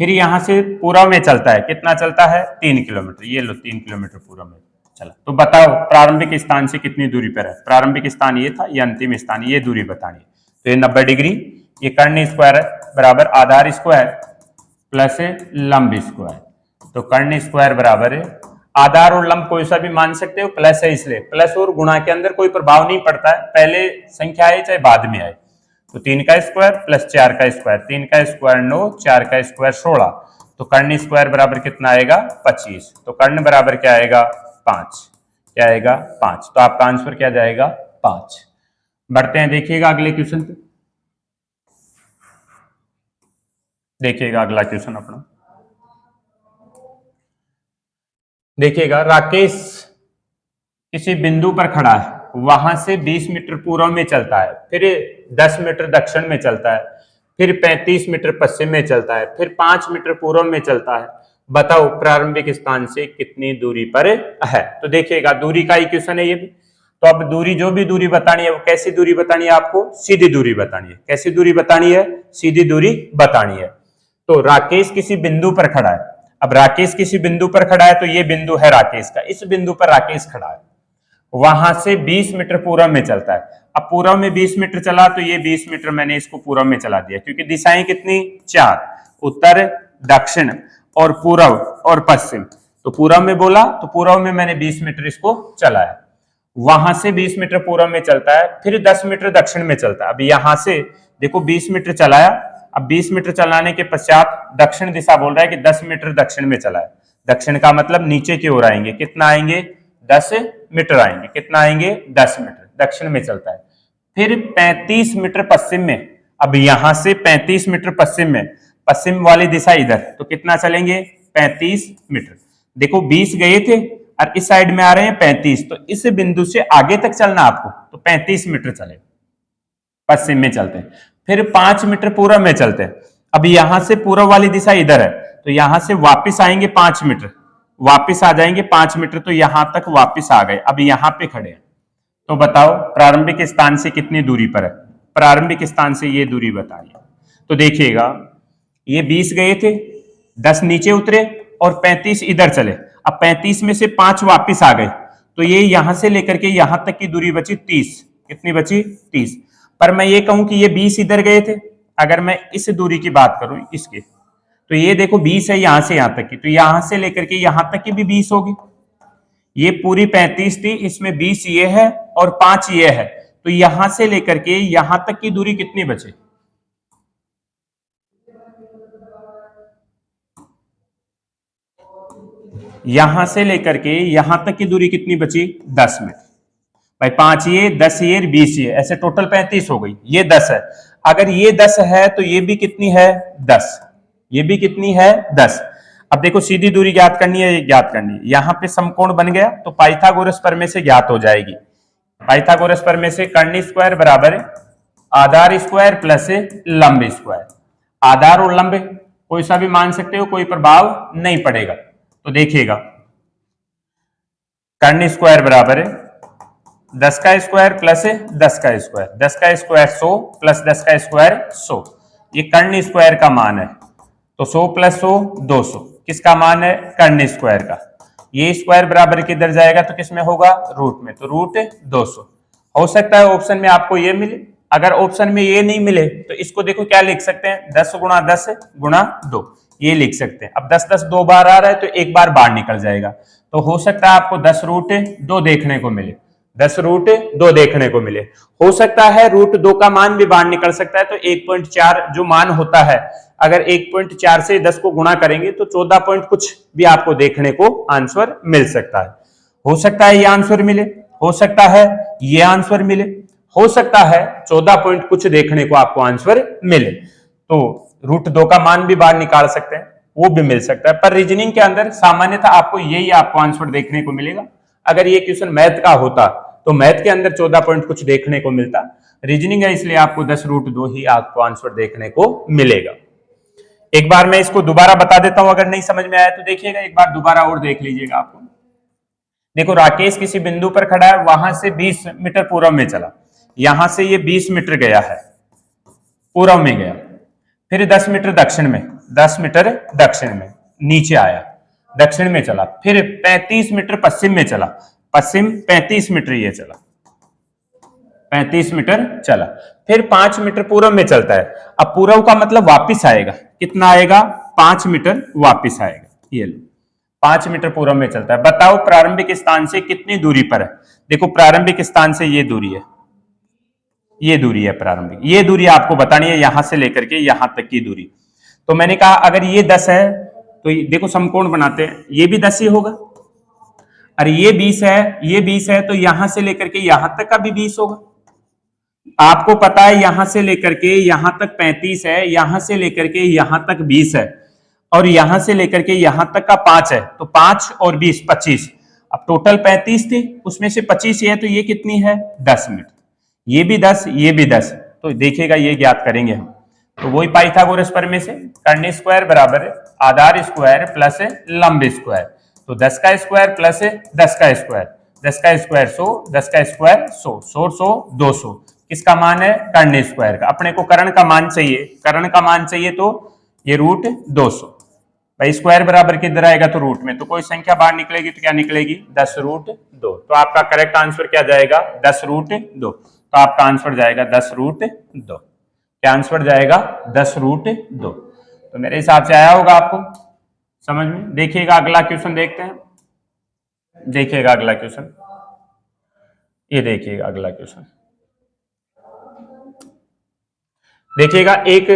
फिर यहां से पूर्व में चलता है, कितना चलता है, 3 किलोमीटर। ये लो 3 किलोमीटर पूर्व में चला। तो बताओ प्रारंभिक स्थान से कितनी दूरी पर है, प्रारंभिक स्थान ये था, ये अंतिम स्थान, ये दूरी बतानी है। तो ये 90 डिग्री, ये कर्ण स्क्वायर बराबर आधार स्क्वायर प्लस लंब स्क्वायर। तो कर्ण स्क्वायर बराबर है, आधार और लंब कोई सा भी मान सकते हो, प्लस है इसलिए, प्लस और गुणा के अंदर कोई प्रभाव नहीं पड़ता है, पहले संख्या आए चाहे बाद में आए। तो 3 का स्क्वायर प्लस 4 का स्क्वायर, 3 का स्क्वायर 9, 4 का स्क्वायर 16, तो कर्ण स्क्वायर बराबर कितना आएगा, 25। तो कर्ण बराबर क्या आएगा, 5। क्या आएगा, 5। तो आपका आंसर क्या जाएगा, 5। बढ़ते हैं, देखिएगा अगले क्वेश्चन पे। देखिएगा अगला क्वेश्चन अपना, देखिएगा, राकेश किसी बिंदु पर खड़ा है, वहां से 20 मीटर पूर्व में चलता है, फिर 10 मीटर दक्षिण में चलता है, फिर 35 मीटर पश्चिम में चलता है, फिर 5 मीटर पूर्व में चलता है। बताओ प्रारंभिक स्थान से कितनी दूरी पर है। तो देखिएगा, दूरी का इक्वेशन है ये भी। तो अब दूरी, जो भी दूरी बतानी है वो कैसी दूरी बतानी है, आपको सीधी दूरी बतानी है। कैसी दूरी बतानी है, सीधी दूरी बतानी है। तो राकेश किसी बिंदु पर खड़ा है। अब राकेश किसी बिंदु पर खड़ा है, तो ये बिंदु है राकेश का, इस बिंदु पर राकेश खड़ा है, वहां से 20 मीटर पूर्व में चलता है। अब पूर्व में 20 मीटर चला, तो ये 20 मीटर मैंने इसको पूर्व में चला दिया, क्योंकि दिशाएं कितनी, 4, उत्तर, दक्षिण और पूर्व और पश्चिम। तो पूर्व में बोला, तो पूर्व में मैंने 20 मीटर इसको चलाया, वहां से 20 मीटर पूर्व में चलता है, फिर 10 मीटर दक्षिण में चलता है। अब यहां से देखो 20 मीटर चलाया, अब 20 मीटर चलाने के पश्चात दक्षिण दिशा बोल रहा है कि 10 मीटर दक्षिण में चला है। दक्षिण का मतलब नीचे की ओर आएंगे, कितना आएंगे, 10 मीटर आएंगे। कितना आएंगे, 10 मीटर दक्षिण में चलता है। फिर 35 मीटर पश्चिम में, अब यहां से 35 मीटर पश्चिम में, पश्चिम वाली दिशा इधर, तो कितना चलेंगे, 35 मीटर। देखो 20 गए थे और इस साइड में आ रहे हैं 35, तो इस बिंदु से आगे तक चलना आपको, तो 35 मीटर चले, पश्चिम में चलते हैं। फिर 5 मीटर पूर्व में चलते हैं। अब यहां से पूर्व वाली दिशा इधर है, तो यहां से वापस आएंगे 5 मीटर, वापस आ जाएंगे 5 मीटर, तो यहां तक वापस आ गए। अब यहां पे खड़े हैं, तो बताओ प्रारंभिक स्थान से कितनी दूरी पर है, प्रारंभिक स्थान से ये दूरी बताइए। तो देखिएगा, ये 20 गए थे, 10 नीचे उतरे और 35 इधर चले। अब 35 में से 5 वापस आ गए, तो ये यहां से लेकर के यहां तक की दूरी बची 30। कितनी बची, 30। पर मैं ये कहूं कि ये 20 इधर गए थे, अगर मैं इस दूरी की बात करूं, इसके, तो ये देखो 20 है यहां से यहां तक की, तो यहां से लेकर के यहां तक की भी 20 होगी। ये पूरी 35 थी, इसमें 20 ये है और 5 ये है, तो यहां से लेकर के यहां तक की दूरी कितनी बची? यहां से लेकर के यहां तक की दूरी कितनी बची? 10 मीटर। भाई 5 ये 10 ये 20 ये, ऐसे टोटल 35 हो गई। ये 10 है, अगर ये 10 है तो ये भी कितनी है? 10। ये भी कितनी है? 10। अब देखो सीधी दूरी ज्ञात करनी है, ये ज्ञात करनी है। यहां पे समकोण बन गया तो पाइथागोरस प्रमेय से ज्ञात हो जाएगी। पाइथागोरस प्रमेय से कर्ण स्क्वायर बराबर आधार स्क्वायर प्लस लंब स्क्वायर। आधार और लंब कोई सा भी मान सकते हो, कोई प्रभाव नहीं पड़ेगा। तो देखिएगा कर्ण स्क्वायर बराबर 10 का स्क्वायर प्लस 10 का स्क्वायर, 10 का स्क्वायर 100 प्लस 10 का स्क्वायर 100। ये कर्ण स्क्वायर का मान है, तो 100 प्लस 100 200। किसका मान है? कर्ण स्क्वायर का। ये स्क्वायर बराबर किधर जाएगा? तो किसमें होगा? रूट में, तो रूट 200। हो सकता है ऑप्शन में आपको ये मिले, अगर ऑप्शन में ये नहीं मिले तो इसको देखो क्या लिख सकते हैं, 10 गुणा 10 गुणा 2, ये लिख सकते हैं। अब 10 10 दो बार आ रहा है तो एक बार बाहर निकल जाएगा, तो हो सकता है आपको 10 रूट 2 देखने को मिले, 10 रूट 2 देखने को मिले। हो सकता है रूट 2 का मान भी बाहर निकल सकता है, तो 1.4 जो मान होता है, अगर 1.4 से 10 को गुणा करेंगे तो 14 पॉइंट कुछ भी आपको देखने को आंसर मिल सकता है। हो सकता है ये आंसर मिले, हो सकता है ये आंसर मिले, हो सकता है 14 पॉइंट कुछ देखने को आपको आंसर मिले। तो रूट 2 का मान भी बाहर निकाल सकते हैं, वो भी मिल सकता है। पर रीजनिंग के अंदर सामान्यतः आपको यही आपको आंसर देखने को मिलेगा। अगर ये क्वेश्चन मैथ का होता तो मैथ के अंदर 14 पॉइंट कुछ देखने को मिलता। रीजनिंग है इसलिए आपको 10 रूट 2 ही आपको आंसर देखने को मिलेगा। एक बार मैं इसको दोबारा बता देता हूं, अगर नहीं समझ में आया तो देखिएगा, एक बार दोबारा और देख लीजिएगा। आपको देखो राकेश किसी बिंदु पर खड़ा है, वहां से 20 मीटर पूर्व में चला, यहां से ये 20 मीटर गया है, पूर्व में गया, फिर 10 मीटर दक्षिण में, 10 मीटर दक्षिण में नीचे आया, दक्षिण में चला, फिर 35 मीटर पश्चिम में चला, पश्चिम 35 मीटर ये चला, 35 मीटर चला, फिर 5 मीटर पूर्व में चलता है। अब पूर्व का मतलब वापिस आएगा, कितना आएगा? 5 मीटर वापिस आएगा। ये लो 5 मीटर पूर्व में चलता है। बताओ प्रारंभिक स्थान से कितनी दूरी पर है? देखो प्रारंभिक स्थान से ये दूरी है, ये दूरी है प्रारंभिक, ये दूरी आपको बतानी है, यहां से लेकर के यहां तक की दूरी। तो मैंने कहा अगर ये 10 है तो देखो समकोण बनाते हैं, ये भी 10 ही होगा। अरे ये 20 है, ये 20 है, तो यहां से लेकर के यहां तक का भी 20 होगा। आपको पता है यहां से लेकर के यहां तक 35 है, यहां से लेकर के यहां तक 20 है, और यहां से लेकर के यहां तक का 5 है, तो 5 और 20 25। अब टोटल 35 थी, उसमें से 25 है, तो ये कितनी है? 10 मीटर। ये भी 10, ये भी 10, तो देखिएगा ये ज्ञात करेंगे हम। तो वही पाइथागोरस प्रमेय से कर्ण स्क्वायर बराबर आधार स्क्वायर प्लस लंब स्क्वायर। तो 10 का स्क्वायर प्लस 10 का स्क्वायर, 10 का स्क्वायर 100, 10 का स्क्वायर 100, 100 100 200। किसका मान है? कर्ण स्क्वायर का। अपने को कर्ण का मान चाहिए, कर्ण का मान चाहिए, तो ये रूट 200। भाई स्क्वायर बराबर किधर आएगा? तो रूट में, तो कोई संख्या बाहर निकलेगी तो क्या निकलेगी? 10 रूट 2। तो आपका करेक्ट आंसर क्या जाएगा? 10 रूट 2। तो आपका आंसर जाएगा 10 रूट 2। क्या आंसर जाएगा? 10 रूट 2। तो मेरे हिसाब से आया होगा आपको समझ में। देखिएगा अगला क्वेश्चन देखते हैं, देखिएगा अगला क्वेश्चन, ये देखिएगा अगला क्वेश्चन। देखिएगा एक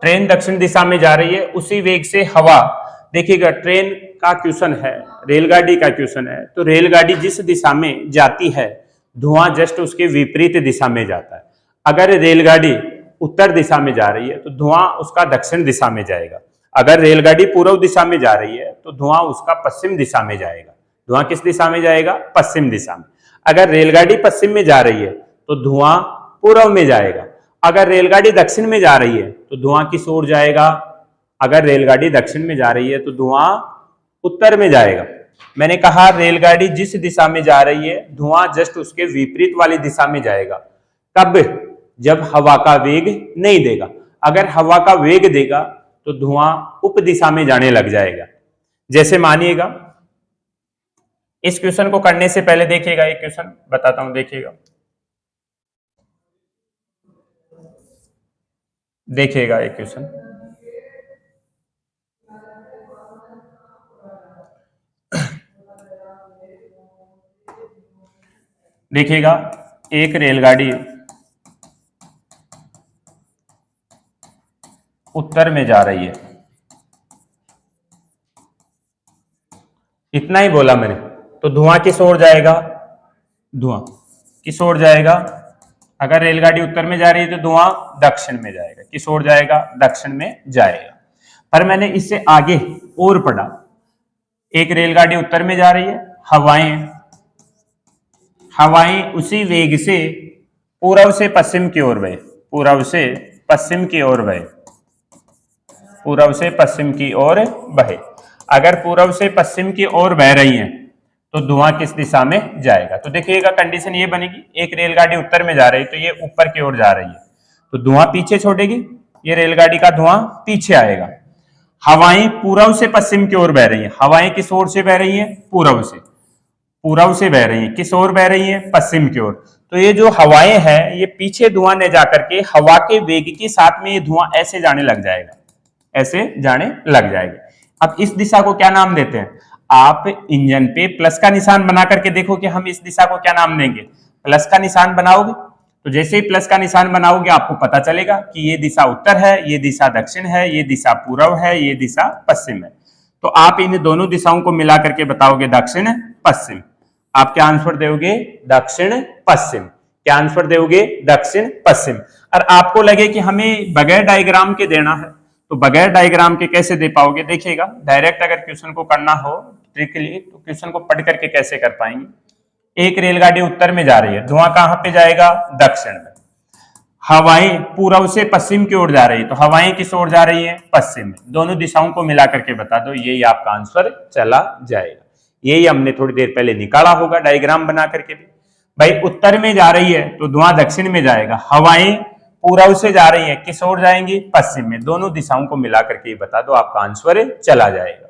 ट्रेन दक्षिण दिशा में जा रही है, उसी वेग से हवा, देखिएगा ट्रेन का क्वेश्चन है, रेलगाड़ी का क्वेश्चन है, तो रेलगाड़ी जिस दिशा में जाती है धुआं जस्ट उसके विपरीत दिशा में जाता है। अगर रेलगाड़ी उत्तर दिशा में जा रही है तो धुआं उसका दक्षिण दिशा में जाएगा। अगर रेलगाड़ी पूर्व दिशा में जा रही है तो धुआं उसका पश्चिम दिशा में जाएगा। धुआं किस दिशा में जाएगा? पश्चिम दिशा में। अगर रेलगाड़ी पश्चिम में जा रही है तो धुआं पूर्व में जाएगा। अगर रेलगाड़ी दक्षिण में जा रही है तो धुआं किस ओर जाएगा? अगर रेलगाड़ी दक्षिण में जा रही है तो धुआं उत्तर में जाएगा। मैंने कहा रेलगाड़ी जिस दिशा में जा रही है धुआं जस्ट उसके विपरीत वाली दिशा में जाएगा। कब? जब हवा का वेग नहीं देगा। अगर हवा का वेग देगा तो धुआं उप दिशा में जाने लग जाएगा। जैसे मानिएगा, इस क्वेश्चन को करने से पहले देखिएगा, एक क्वेश्चन बताता हूं, देखिएगा, देखिएगा एक क्वेश्चन। देखिएगा एक रेलगाड़ी उत्तर में जा रही है, इतना ही बोला मैंने। तो धुआं किस ओर जाएगा, धुआं किस ओर जाएगा, अगर रेलगाड़ी उत्तर में जा रही है तो धुआं दक्षिण में जाएगा। किस ओर जाएगा, दक्षिण में जाएगा। पर मैंने इससे आगे और पढ़ा, एक रेलगाड़ी उत्तर में जा रही है, हवाएं उसी वेग से पूर्व से पश्चिम की ओर बहे, पूर्व से पश्चिम की ओर बहे, पूर्व से पश्चिम की ओर बहे। अगर पूर्व से पश्चिम की ओर बह रही है तो धुआं किस दिशा में जाएगा। तो देखिएगा कंडीशन ये बनेगी, एक रेलगाड़ी उत्तर में जा रही है तो ये ऊपर की ओर जा रही है, तो धुआं पीछे छोड़ेगी, ये रेलगाड़ी का धुआं पीछे आएगा। हवाएं पूर्व से पश्चिम की ओर बह रही हैं, हवाएं किस ओर से बह रही हैं, पूर्व से, पूर्व से बह रही हैं। किस ओर बह रही हैं, पश्चिम की ओर। तो ये जो हवाएं हैं ये पीछे धुआं ले जाकर के हवा के वेग के साथ में ये धुआं ऐसे जाने लग जाएगा, ऐसे जाने लग जाएगा। अब इस दिशा को क्या नाम देते हैं, आप इंजन पे प्लस का निशान बना करके देखो कि हम इस दिशा को क्या नाम देंगे। प्लस का निशान बनाओगे तो जैसे ही प्लस का निशान बनाओगे आपको पता चलेगा कि ये दिशा उत्तर है, ये दिशा दक्षिण है, ये दिशा पूर्व है, ये दिशा पश्चिम है। तो आप इन दोनों दिशाओं को मिला करके बताओगे दक्षिण पश्चिम। आप क्या आंसर दोगे, दक्षिण पश्चिम। क्या आंसर दोगे, दक्षिण पश्चिम। और आपको लगे कि हमें बगैर डायग्राम के देना है तो बगैर डायग्राम के कैसे दे पाओगे। देखिएगा डायरेक्ट अगर क्वेश्चन को करना हो ट्रिकली तो क्वेश्चन को पढ़ करके कैसे कर पाएंगे। एक रेलगाड़ी उत्तर में जा रही है, धुआं कहां पे जाएगा, दक्षिण में। हवाएं पूर्व से पश्चिम की ओर जा रही है तो हवाएं किस ओर जा रही है, पश्चिम में। दोनों दिशाओं को मिला करके बता दो, यही आपका आंसर चला जाएगा। यही हमने थोड़ी देर पहले निकाला होगा डायग्राम बना करके भी। भाई उत्तर में जा रही है तो धुआं दक्षिण में जाएगा, हवाएं पूर्व से जा रही है, किस ओर जाएंगी, पश्चिम में। दोनों दिशाओं को मिला करके बता दो, आपका आंसर चला जाएगा।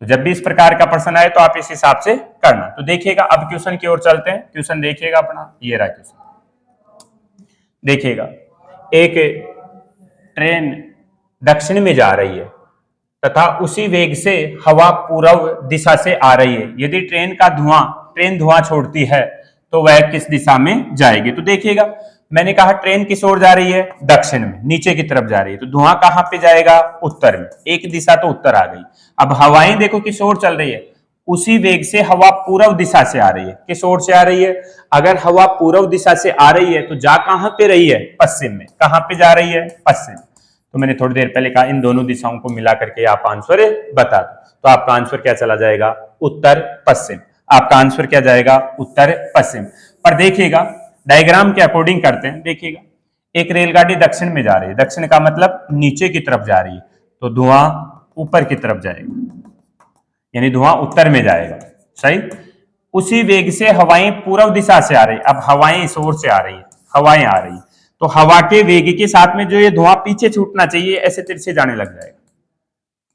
तो जब भी इस प्रकार का प्रश्न आए तो आप इस हिसाब से करना। तो देखिएगा अब क्वेश्चन की ओर चलते हैं। क्वेश्चन देखिएगा अपना, ये रहा क्वेश्चन। देखिएगा एक ट्रेन दक्षिण में जा रही है तथा उसी वेग से हवा पूर्व दिशा से आ रही है। यदि ट्रेन धुआं छोड़ती है तो वह किस दिशा में जाएगी। तो देखिएगा मैंने कहा ट्रेन किस ओर जा रही है, दक्षिण में, नीचे की तरफ जा रही है, तो धुआं कहां पे जाएगा, उत्तर में। एक दिशा तो उत्तर आ गई। अब हवाएं देखो किस ओर चल रही है, उसी वेग से हवा पूर्व दिशा से आ रही है। किस ओर से आ रही है, अगर हवा पूर्व दिशा से आ रही है तो जा कहां पे रही है, पश्चिम में। कहां पे जा रही है, पश्चिम। तो मैंने थोड़ी देर पहले कहा इन दोनों दिशाओं को मिला करके आप आंसर बता दो। तो आपका आंसर क्या चला जाएगा, उत्तर पश्चिम। आपका आंसर क्या जाएगा, उत्तर पश्चिम। पर देखिएगा डायग्राम के अकॉर्डिंग करते हैं। देखिएगा एक रेलगाड़ी दक्षिण में जा रही है, दक्षिण का मतलब नीचे की तरफ जा रही है, तो धुआं ऊपर की तरफ जाएगा, यानी धुआं उत्तर में जाएगा। सही। उसी वेग से हवाएं पूर्व दिशा से आ रही, अब हवाएं इस ओर से आ रही है, हवाएं आ रही, तो हवा के वेग के साथ में जो ये धुआं पीछे छूटना चाहिए ऐसे तिरछे जाने लग जाएगा,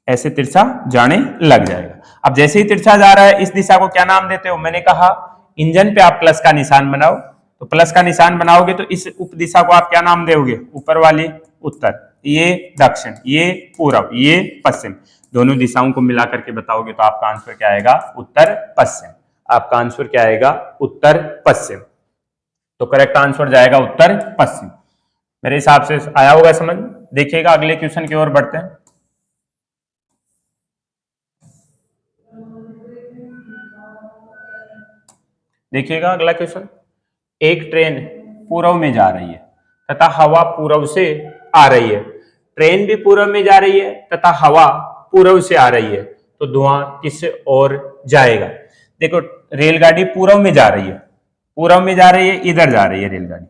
ऐसे तिरछा जाने लग जाएगा। अब जैसे ही तिरछा जा रहा है इस दिशा को क्या नाम देते हो, मैंने कहा इंजन पे आप प्लस का निशान बनाओ, तो प्लस का निशान बनाओगे तो इस उप दिशा को आप क्या नाम दोगे, ऊपर वाली उत्तर, ये दक्षिण, ये पूर्व, ये पश्चिम। दोनों दिशाओं को मिला करके बताओगे तो आपका आंसर क्या आएगा, उत्तर पश्चिम। आपका आंसर क्या आएगा, उत्तर पश्चिम। तो करेक्ट आंसर जाएगा उत्तर पश्चिम। मेरे हिसाब से आया होगा समझ। देखिएगा अगले क्वेश्चन की ओर बढ़ते हैं। देखिएगा अगला क्वेश्चन, एक ट्रेन पूर्व में जा रही है तथा हवा पूर्व से आ रही है। ट्रेन भी पूर्व में जा रही है तथा हवा पूर्व से आ रही है, तो धुआं किस ओर जाएगा। देखो रेलगाड़ी पूर्व में जा रही है, पूर्व में जा रही है, इधर जा रही है रेलगाड़ी,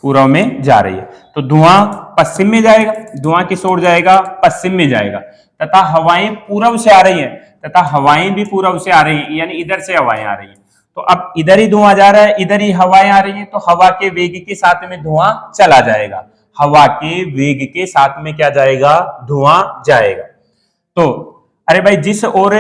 पूर्व में जा रही है, तो धुआं पश्चिम में जाएगा। धुआं किस ओर जाएगा, पश्चिम में जाएगा। तथा हवाएं पूर्व से आ रही है, तथा हवाएं भी पूर्व से आ रही है, यानी इधर से हवाएं आ रही है। तो अब इधर ही धुआं जा रहा है, इधर ही हवाएं आ रही है, तो हवा के वेग के साथ में धुआं चला जाएगा। हवा के वेग के साथ में क्या जाएगा, धुआं जाएगा। तो अरे भाई जिस ओर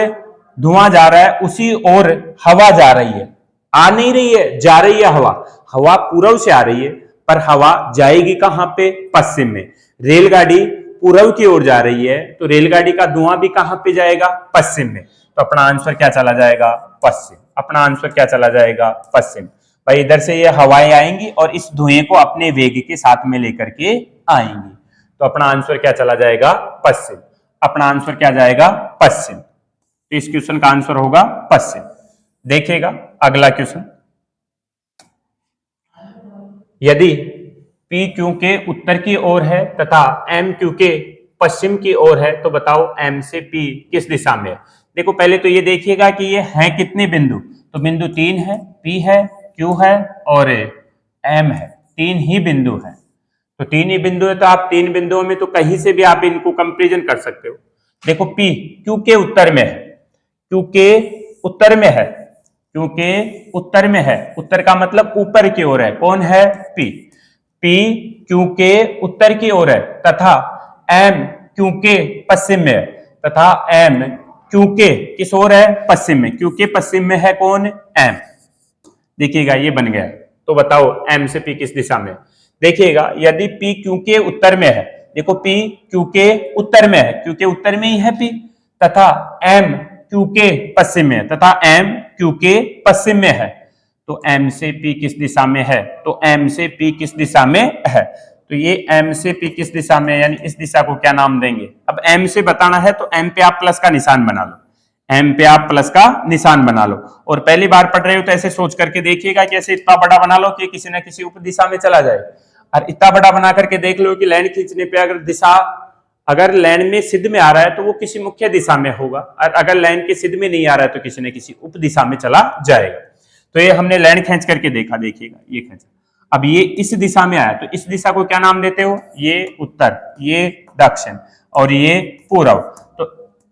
धुआं जा रहा है उसी ओर हवा जा रही है, आ नहीं रही है, जा रही है हवा। हवा पूर्व से आ रही है पर हवा जाएगी कहां पे, पश्चिम में। रेलगाड़ी पूर्व की ओर जा रही है तो रेलगाड़ी का धुआं भी कहां पे जाएगा, पश्चिम में। तो अपना आंसर क्या चला जाएगा, पश्चिम। अपना आंसर क्या चला जाएगा, पश्चिम। भाई इधर से ये हवाएं आएंगी और इस धुएं को अपने वेग के साथ में लेकर के आएंगी, तो अपना आंसर क्या चला जाएगा, पश्चिम। अपना आंसर क्या जाएगा, पश्चिम। तो इस क्वेश्चन का आंसर होगा पश्चिम। देखिएगा अगला क्वेश्चन, यदि P Q के उत्तर की ओर है तथा M Q के पश्चिम की ओर है तो बताओ M से P किस दिशा में है। देखो पहले तो ये देखिएगा कि ये है कितने बिंदु, तो बिंदु 3 है, P है, Q है और M है, 3 ही बिंदु है। तो 3 ही बिंदु है तो आप 3 बिंदुओं में तो कहीं से भी आप इनको कंपेरिजन कर सकते हो। देखो P Q के उत्तर में है, Q के उत्तर में है, Q के उत्तर में है, उत्तर का मतलब ऊपर की ओर है, कौन है, P। P Q के उत्तर की ओर है तथा M Q के पश्चिम में है, तथा M Q के किस ओर है, पश्चिम में। Q के पश्चिम में है कौन, M। देखिएगा ये बन गया, तो बताओ M से P किस दिशा में। देखिएगा यदि P Q के उत्तर में है, देखो P Q के उत्तर में है, Q के उत्तर में ही है P, तथा M Q के पश्चिम में है, तथा M Q के पश्चिम में है, तो M से P किस दिशा में है, तो M से P किस दिशा में है। तो ये M से P किस दिशा में, यानी इस दिशा को क्या नाम देंगे। अब M से बताना है तो M पे आप प्लस का निशान बना लो, M पे आप प्लस का निशान बना लो। और पहली बार पढ़ रहे हो तो ऐसे सोच करके देखिएगा कि ऐसे इतना बड़ा बना लो कि किसी न किसी उप दिशा में चला जाए, और इतना बड़ा बना करके देख लो कि लाइन खींचने पे अगर दिशा, अगर लाइन में सिद्ध में आ रहा है तो वो किसी मुख्य दिशा में होगा, और अगर लाइन के सिद्ध में नहीं आ रहा है तो किसी न किसी उप दिशा में चला जाएगा। तो ये हमने लाइन खींच करके देखा, देखिएगा ये खींचा, अब ये इस दिशा में आया तो इस दिशा को क्या नाम देते हो, ये उत्तर, ये दक्षिण और ये पूर्व। तो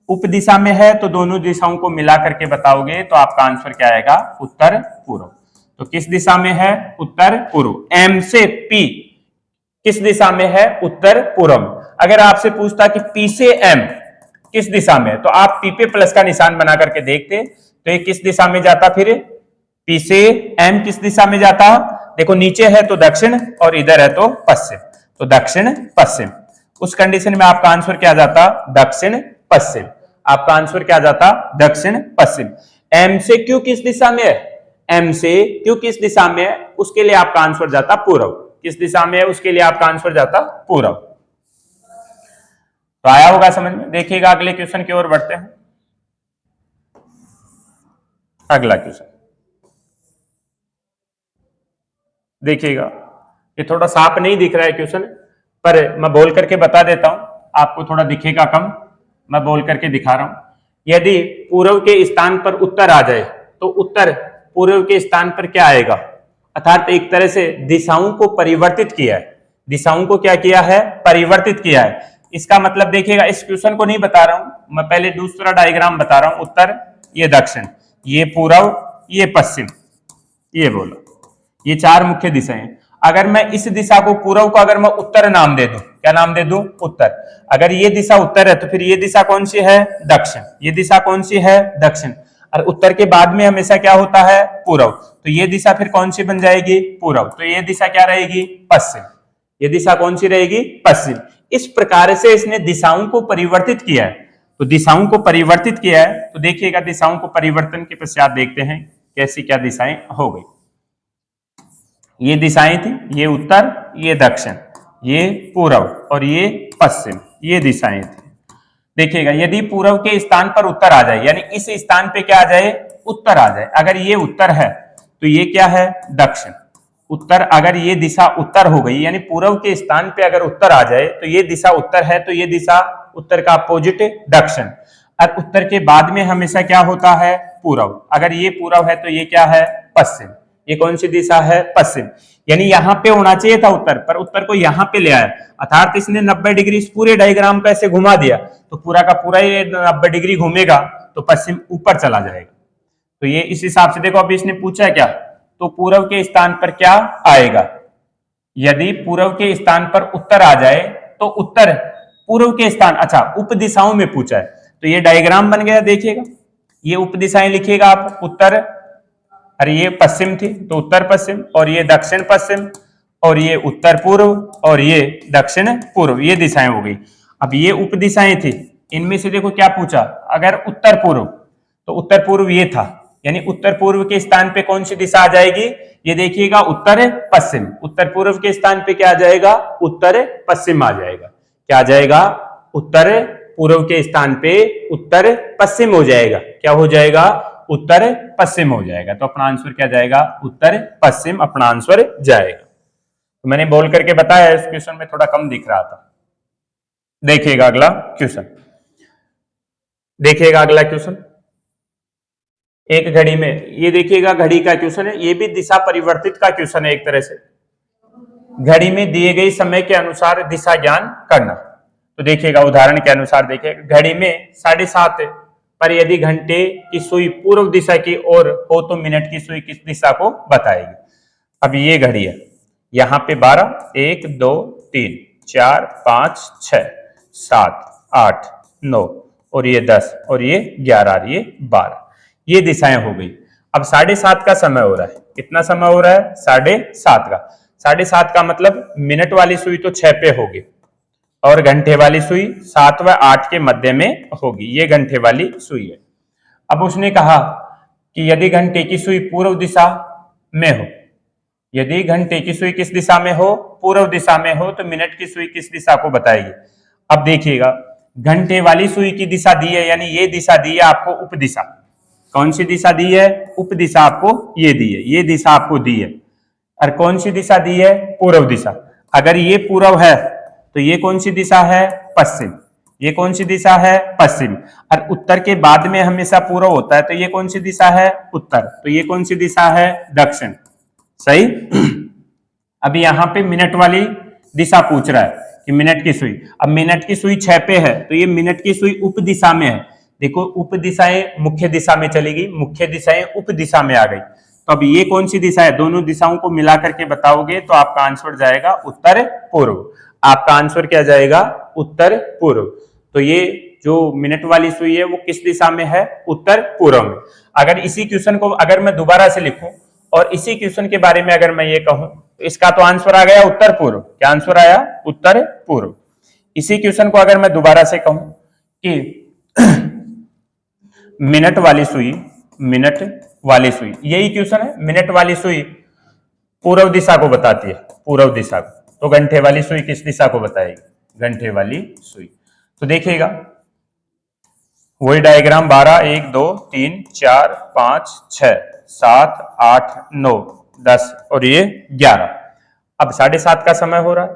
उप दिशा में है तो दोनों दिशाओं को मिला करके बताओगे तो आपका आंसर क्या आएगा, उत्तर पूर्व। तो किस दिशा में है, उत्तर पूर्व। M से P किस दिशा में है, उत्तर पूर्व। अगर आपसे पूछता कि P से M किस दिशा में है तो आप P पे प्लस का निशान बना करके देखते तो ये किस दिशा में जाता, फिर P से M किस दिशा में जाता, देखो नीचे है तो दक्षिण और इधर है तो पश्चिम, तो दक्षिण पश्चिम। उस कंडीशन में आपका आंसर क्या जाता, दक्षिण पश्चिम। आपका आंसर क्या जाता, दक्षिण पश्चिम। M से Q किस दिशा में है, M से Q किस दिशा में है, उसके लिए आपका आंसर जाता पूर्व। किस दिशा में है, उसके लिए आपका आंसर जाता पूर्व। तो आया होगा समझ में। देखिएगा अगले क्वेश्चन की ओर बढ़ते हैं। अगला क्वेश्चन देखिएगा, ये थोड़ा साफ नहीं दिख रहा है क्वेश्चन, पर मैं बोल करके बता देता हूं, आपको थोड़ा दिखेगा कम, मैं बोल करके दिखा रहा हूं। यदि पूर्व के स्थान पर उत्तर आ जाए तो उत्तर पूर्व के स्थान पर क्या आएगा, अर्थात एक तरह से दिशाओं को परिवर्तित किया है, दिशाओं को क्या किया है, परिवर्तित किया है। इसका मतलब देखिएगा, इस क्वेश्चन को नहीं बता रहा हूं मैं, पहले दूसरा डायग्राम बता रहा हूं। उत्तर ये दक्षिण, ये पूर्व, ये पश्चिम, ये बोलो, ये 4 मुख्य दिशाएं। अगर मैं इस दिशा को, पूर्व को अगर मैं उत्तर नाम दे दूं, क्या नाम दे दूं, उत्तर। अगर ये दिशा उत्तर है तो फिर ये दिशा कौन सी है, दक्षिण। ये दिशा कौन सी है, दक्षिण। और उत्तर के बाद में हमेशा क्या होता है, पूर्व। तो ये दिशा फिर कौन सी बन जाएगी, पूर्व। तो ये दिशा क्या रहेगी, पश्चिम। ये दिशा कौन सी रहेगी, पश्चिम। इस प्रकार से इसने दिशाओं को परिवर्तित किया है। तो दिशाओं को परिवर्तित किया है तो देखिएगा, दिशाओं को परिवर्तन के पश्चात देखते हैं कैसी क्या दिशाएं हो गई। ये दिशाएं थी, ये उत्तर, ये दक्षिण, ये पूर्व और ये पश्चिम, ये दिशाएं थी। देखिएगा, यदि पूर्व के स्थान पर उत्तर आ जाए, यानी इस स्थान पे क्या आ जाए, उत्तर आ जाए। अगर ये उत्तर है तो ये क्या है, दक्षिण। उत्तर, अगर ये दिशा उत्तर हो गई, यानी पूर्व के स्थान पे अगर उत्तर आ जाए तो ये दिशा उत्तर है, तो ये दिशा उत्तर का अपोजिट दक्षिण। और उत्तर के बाद में हमेशा क्या होता है, पूर्व। अगर ये पूर्व है तो ये क्या है, पश्चिम। ये कौन सी दिशा है, पश्चिम। यानी यहाँ पे होना चाहिए था उत्तर, पर उत्तर को यहाँ पे ले आया, अर्थात इसने 90 डिग्री इस पूरे डायग्राम को ऐसे घुमा दिया, तो पूरा का पूरा ये 90 डिग्री घूमेगा तो पश्चिम ऊपर चला जाएगा। तो ये इस हिसाब से देखो, अभी इसने पूछा क्या, तो पूर्व के स्थान पर क्या आएगा। यदि पूर्व के स्थान पर उत्तर आ जाए तो उत्तर पूर्व के स्थान, अच्छा उप दिशाओं में पूछा है तो ये डायग्राम बन गया। देखिएगा, ये उप दिशाएं लिखिएगा आप, उत्तर, अरे ये पश्चिम थी तो उत्तर पश्चिम, और ये दक्षिण पश्चिम, और ये उत्तर पूर्व, और ये दक्षिण पूर्व, ये दिशाएं हो गई। अब ये उप दिशाएं थी, इनमें से देखो क्या पूछा, अगर उत्तर पूर्व, तो उत्तर पूर्व ये था, यानी उत्तर पूर्व के स्थान पे कौन सी दिशा आ जाएगी? ये देखिएगा उत्तर पश्चिम। उत्तर पूर्व के स्थान पे क्या आ जाएगा? उत्तर पश्चिम आ जाएगा। क्या आ जाएगा? उत्तर पूर्व के स्थान पे उत्तर पश्चिम हो जाएगा। क्या हो जाएगा? उत्तर पश्चिम हो जाएगा। तो अपना आंसर क्या जाएगा? उत्तर पश्चिम अपना आंसर जाएगा। तो मैंने बोल करके बताया, इस क्वेश्चन में थोड़ा कम दिख रहा था। देखिएगा अगला क्वेश्चन, देखिएगा अगला क्वेश्चन। एक घड़ी में, ये देखिएगा घड़ी का क्वेश्चन है, ये भी दिशा परिवर्तित का क्वेश्चन है एक तरह से। घड़ी में दिए गए समय के अनुसार दिशा ज्ञान करना। तो देखिएगा उदाहरण के अनुसार, देखिएगा घड़ी में 7:30 है, पर यदि घंटे की सुई पूर्व दिशा की ओर हो तो मिनट की सुई किस दिशा को बताएगी? अब ये घड़ी है, यहाँ पे 12, 1, 2, 3, 4, 5, 6, 7, 8, 9 और ये 10 और ये 11 और ये 12, ये दिशाएं हो गई। अब 7:30 का समय हो रहा है। कितना समय हो रहा है? 7:30 का। 7:30 का मतलब मिनट वाली सुई तो 6 पे होगी और घंटे वाली सुई 7 व 8 के मध्य में होगी। ये घंटे वाली सुई है। अब उसने कहा कि यदि घंटे की सुई पूर्व दिशा में हो, यदि घंटे की सुई किस दिशा में हो? पूर्व दिशा में हो, तो मिनट की सुई किस दिशा को बताएगी? अब देखिएगा घंटे वाली सुई की दिशा दी है, यानी ये दिशा दी है आपको उप दिशा। कौन सी दिशा दी है? उप दिशा आपको ये दी है, ये दिशा आपको दी है। और कौन सी दिशा दी है? पूर्व दिशा। अगर ये पूर्व है तो ये कौन सी दिशा है? पश्चिम। ये कौन सी दिशा है? पश्चिम। और उत्तर के बाद में हमेशा पूर्व होता है, तो ये कौन सी दिशा है? उत्तर। तो ये कौन सी दिशा है? दक्षिण। सही। अभी यहाँ पे मिनट वाली दिशा पूछ रहा है कि मिनट की सुई, अब मिनट की सुई 6 पे है, तो ये मिनट की सुई उप दिशा में है। देखो उप दिशाएं मुख्य दिशा में चलेगी, मुख्य दिशाएं उप दिशा में आ गई। तो अब ये कौन सी दिशा है? दोनों दिशाओं को मिला करके बताओगे तो आपका आंसर जाएगा उत्तर पूर्व। आपका आंसर क्या जाएगा? उत्तर पूर्व। तो ये जो मिनट वाली सुई है वो किस दिशा में है? उत्तर पूर्व में। अगर इसी क्वेश्चन को अगर मैं दोबारा से लिखूं और इसी क्वेश्चन के बारे में अगर मैं ये कहूं, तो इसका तो आंसर आ गया उत्तर पूर्व। क्या आंसर आया? उत्तर पूर्व। इसी क्वेश्चन को अगर मैं दोबारा से कहूं कि मिनट वाली सुई, मिनट वाली सुई, यही क्वेश्चन है, मिनट वाली सुई पूर्व दिशा को बताती है, पूर्व दिशा को, तो घंटे वाली सुई किस दिशा को बताएगी? घंटे वाली सुई। तो देखिएगा वही डायग्राम 12, 1, 2, 3, 4, 5, 6, 7, 8, 9, 10 और ये 11। अब 7:30 का समय हो रहा है,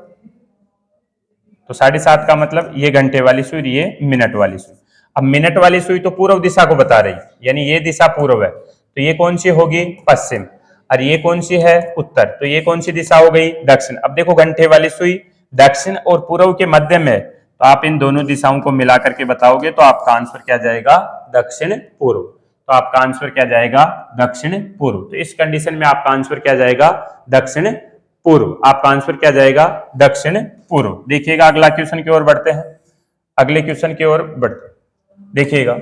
तो 7:30 का मतलब ये घंटे वाली सुई, ये मिनट वाली सुई। अब मिनट वाली सुई तो पूर्व दिशा को बता रही, यानी ये दिशा पूर्व है, तो ये कौन सी होगी? पश्चिम। और ये कौन सी है? उत्तर। तो ये कौन सी दिशा हो गई? दक्षिण। अब देखो घंटे वाली सुई दक्षिण और पूर्व के मध्य में, तो आप इन दोनों दिशाओं को मिला करके बताओगे तो आपका आंसर क्या जाएगा? दक्षिण पूर्व। तो आपका आंसर क्या जाएगा? दक्षिण पूर्व। तो इस कंडीशन में आपका आंसर क्या जाएगा? दक्षिण पूर्व। आपका आंसर क्या जाएगा? दक्षिण पूर्व। देखिएगा अगला क्वेश्चन की ओर बढ़ते हैं, अगले क्वेश्चन की ओर बढ़ते हैं। देखिएगा,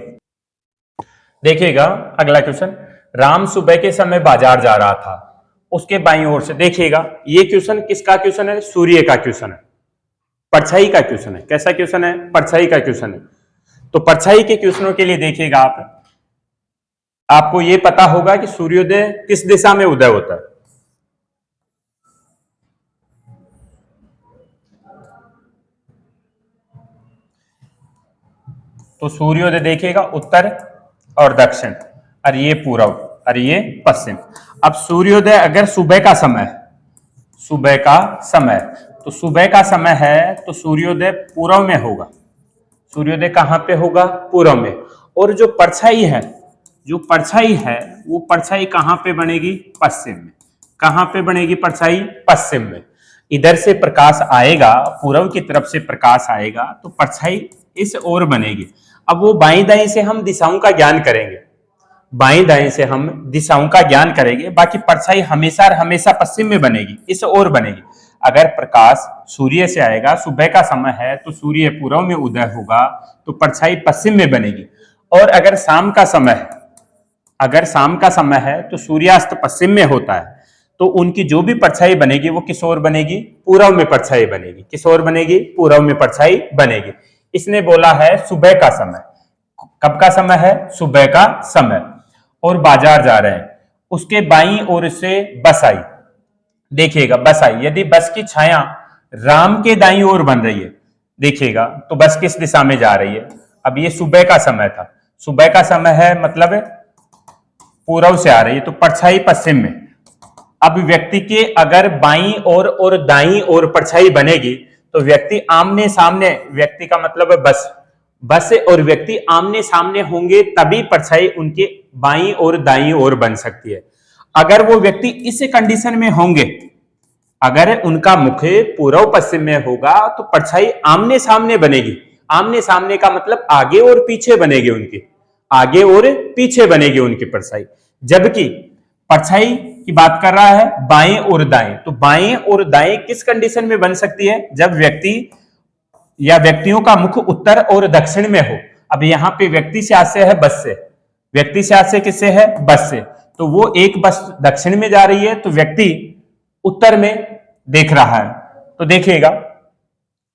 देखिएगा अगला क्वेश्चन। राम सुबह के समय बाजार जा रहा था, उसके बाईं ओर से, देखिएगा ये क्वेश्चन किसका क्वेश्चन है? सूर्य का क्वेश्चन है, परछाई का क्वेश्चन है। कैसा क्वेश्चन है? परछाई का क्वेश्चन है। तो परछाई के क्वेश्चनों के लिए देखिएगा आपको ये पता होगा कि सूर्योदय किस दिशा में उदय होता है। तो सूर्योदय देखिएगा उत्तर और दक्षिण, और ये पूर्व और ये पश्चिम। अब सूर्योदय अगर सुबह का समय, सुबह का समय, तो सुबह का समय है तो सूर्योदय पूर्व में होगा। सूर्योदय कहां पे होगा? पूर्व में। और जो परछाई है, जो परछाई है वो परछाई कहां पे बनेगी? पश्चिम में। कहां पे बनेगी परछाई? पश्चिम में। इधर से प्रकाश आएगा, पूर्व की तरफ से प्रकाश आएगा तो परछाई इस ओर बनेगी। अब वो बाईं दाईं से हम दिशाओं का ज्ञान करेंगे, बाईं दाईं से हम दिशाओं का ज्ञान करेंगे, बाकी परछाई हमेशा हमेशा पश्चिम में बनेगी, इस ओर बनेगी। अगर प्रकाश सूर्य से आएगा, सुबह का समय है तो सूर्य पूर्व में उदय होगा तो परछाई पश्चिम में बनेगी। और अगर शाम का समय है, अगर शाम का समय है तो सूर्यास्त पश्चिम में होता है, तो उनकी जो भी परछाई बनेगी वो किस ओर बनेगी? पूर्व में परछाई बनेगी। किस ओर बनेगी? पूर्व में परछाई बनेगी। इसने बोला है सुबह का समय। कब का समय है? सुबह का समय। और बाजार जा रहे हैं, उसके बाईं ओर से बस आई। देखिएगा बस आई, यदि बस की छाया राम के दाईं ओर बन रही है, देखिएगा तो बस किस दिशा में जा रही है। अब ये सुबह का समय था, सुबह का समय है मतलब पूर्व से आ रही है, तो परछाई पश्चिम में। अब व्यक्ति के अगर बाईं ओर और दाईं ओर परछाई बनेगी तो व्यक्ति आमने सामने, व्यक्ति का मतलब है बस, बस और व्यक्ति आमने सामने होंगे तभी परछाई उनके बाईं और दाईं ओर बन सकती है। अगर वो व्यक्ति इस कंडीशन में होंगे, अगर उनका मुख पूर्व पश्चिम में होगा तो परछाई आमने सामने बनेगी। आमने सामने का मतलब आगे और पीछे बनेगी उनकी, आगे और पीछे बनेगी उनकी परछाई। जबकि परछाई की बात कर रहा है बाएं और दाएं, तो बाएं और दाएं किस कंडीशन में बन सकती है, जब व्यक्ति या व्यक्तियों का मुख उत्तर और दक्षिण में हो। अब यहां पे व्यक्ति से आशय है बस से, व्यक्ति से आशय किससे है, बस से, तो वो एक बस दक्षिण में जा रही है तो व्यक्ति उत्तर में देख रहा है। तो देखिएगा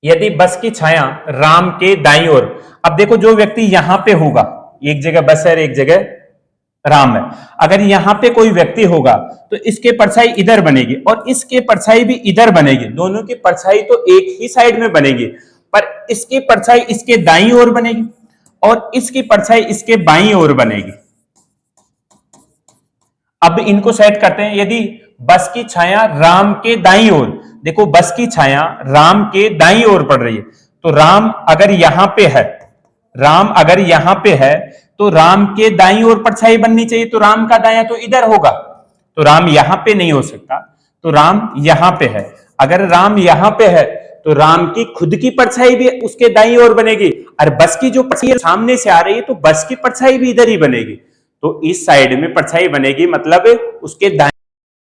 यदि बस की छाया राम के दाईं ओर, अब देखो जो व्यक्ति यहां पे होगा, एक जगह बस है एक जगह राम है, अगर यहां पे कोई व्यक्ति होगा तो इसके परछाई इधर बनेगी और इसके परछाई भी इधर बनेगी, दोनों की परछाई तो एक ही साइड में बनेगी, पर इसकी परछाई इसके दाईं ओर बनेगी और इसकी परछाई इसके बाईं ओर बनेगी। अब इनको सेट करते हैं, यदि बस की छाया राम के दाईं ओर, देखो बस की छाया राम के दाईं ओर पड़ रही है, तो राम अगर यहां पे है, राम अगर यहां पे है तो राम के दाईं ओर परछाई बननी चाहिए, तो राम का दायां तो इधर होगा, तो राम यहां पे नहीं हो सकता, तो राम यहां पे है। अगर राम यहां पे है तो राम की खुद की परछाई भी उसके दाईं ओर बनेगी, और बस की जो परछाई सामने से आ रही है तो बस की परछाई भी इधर ही बनेगी, तो इस साइड में परछाई बनेगी, मतलब उसके दाएं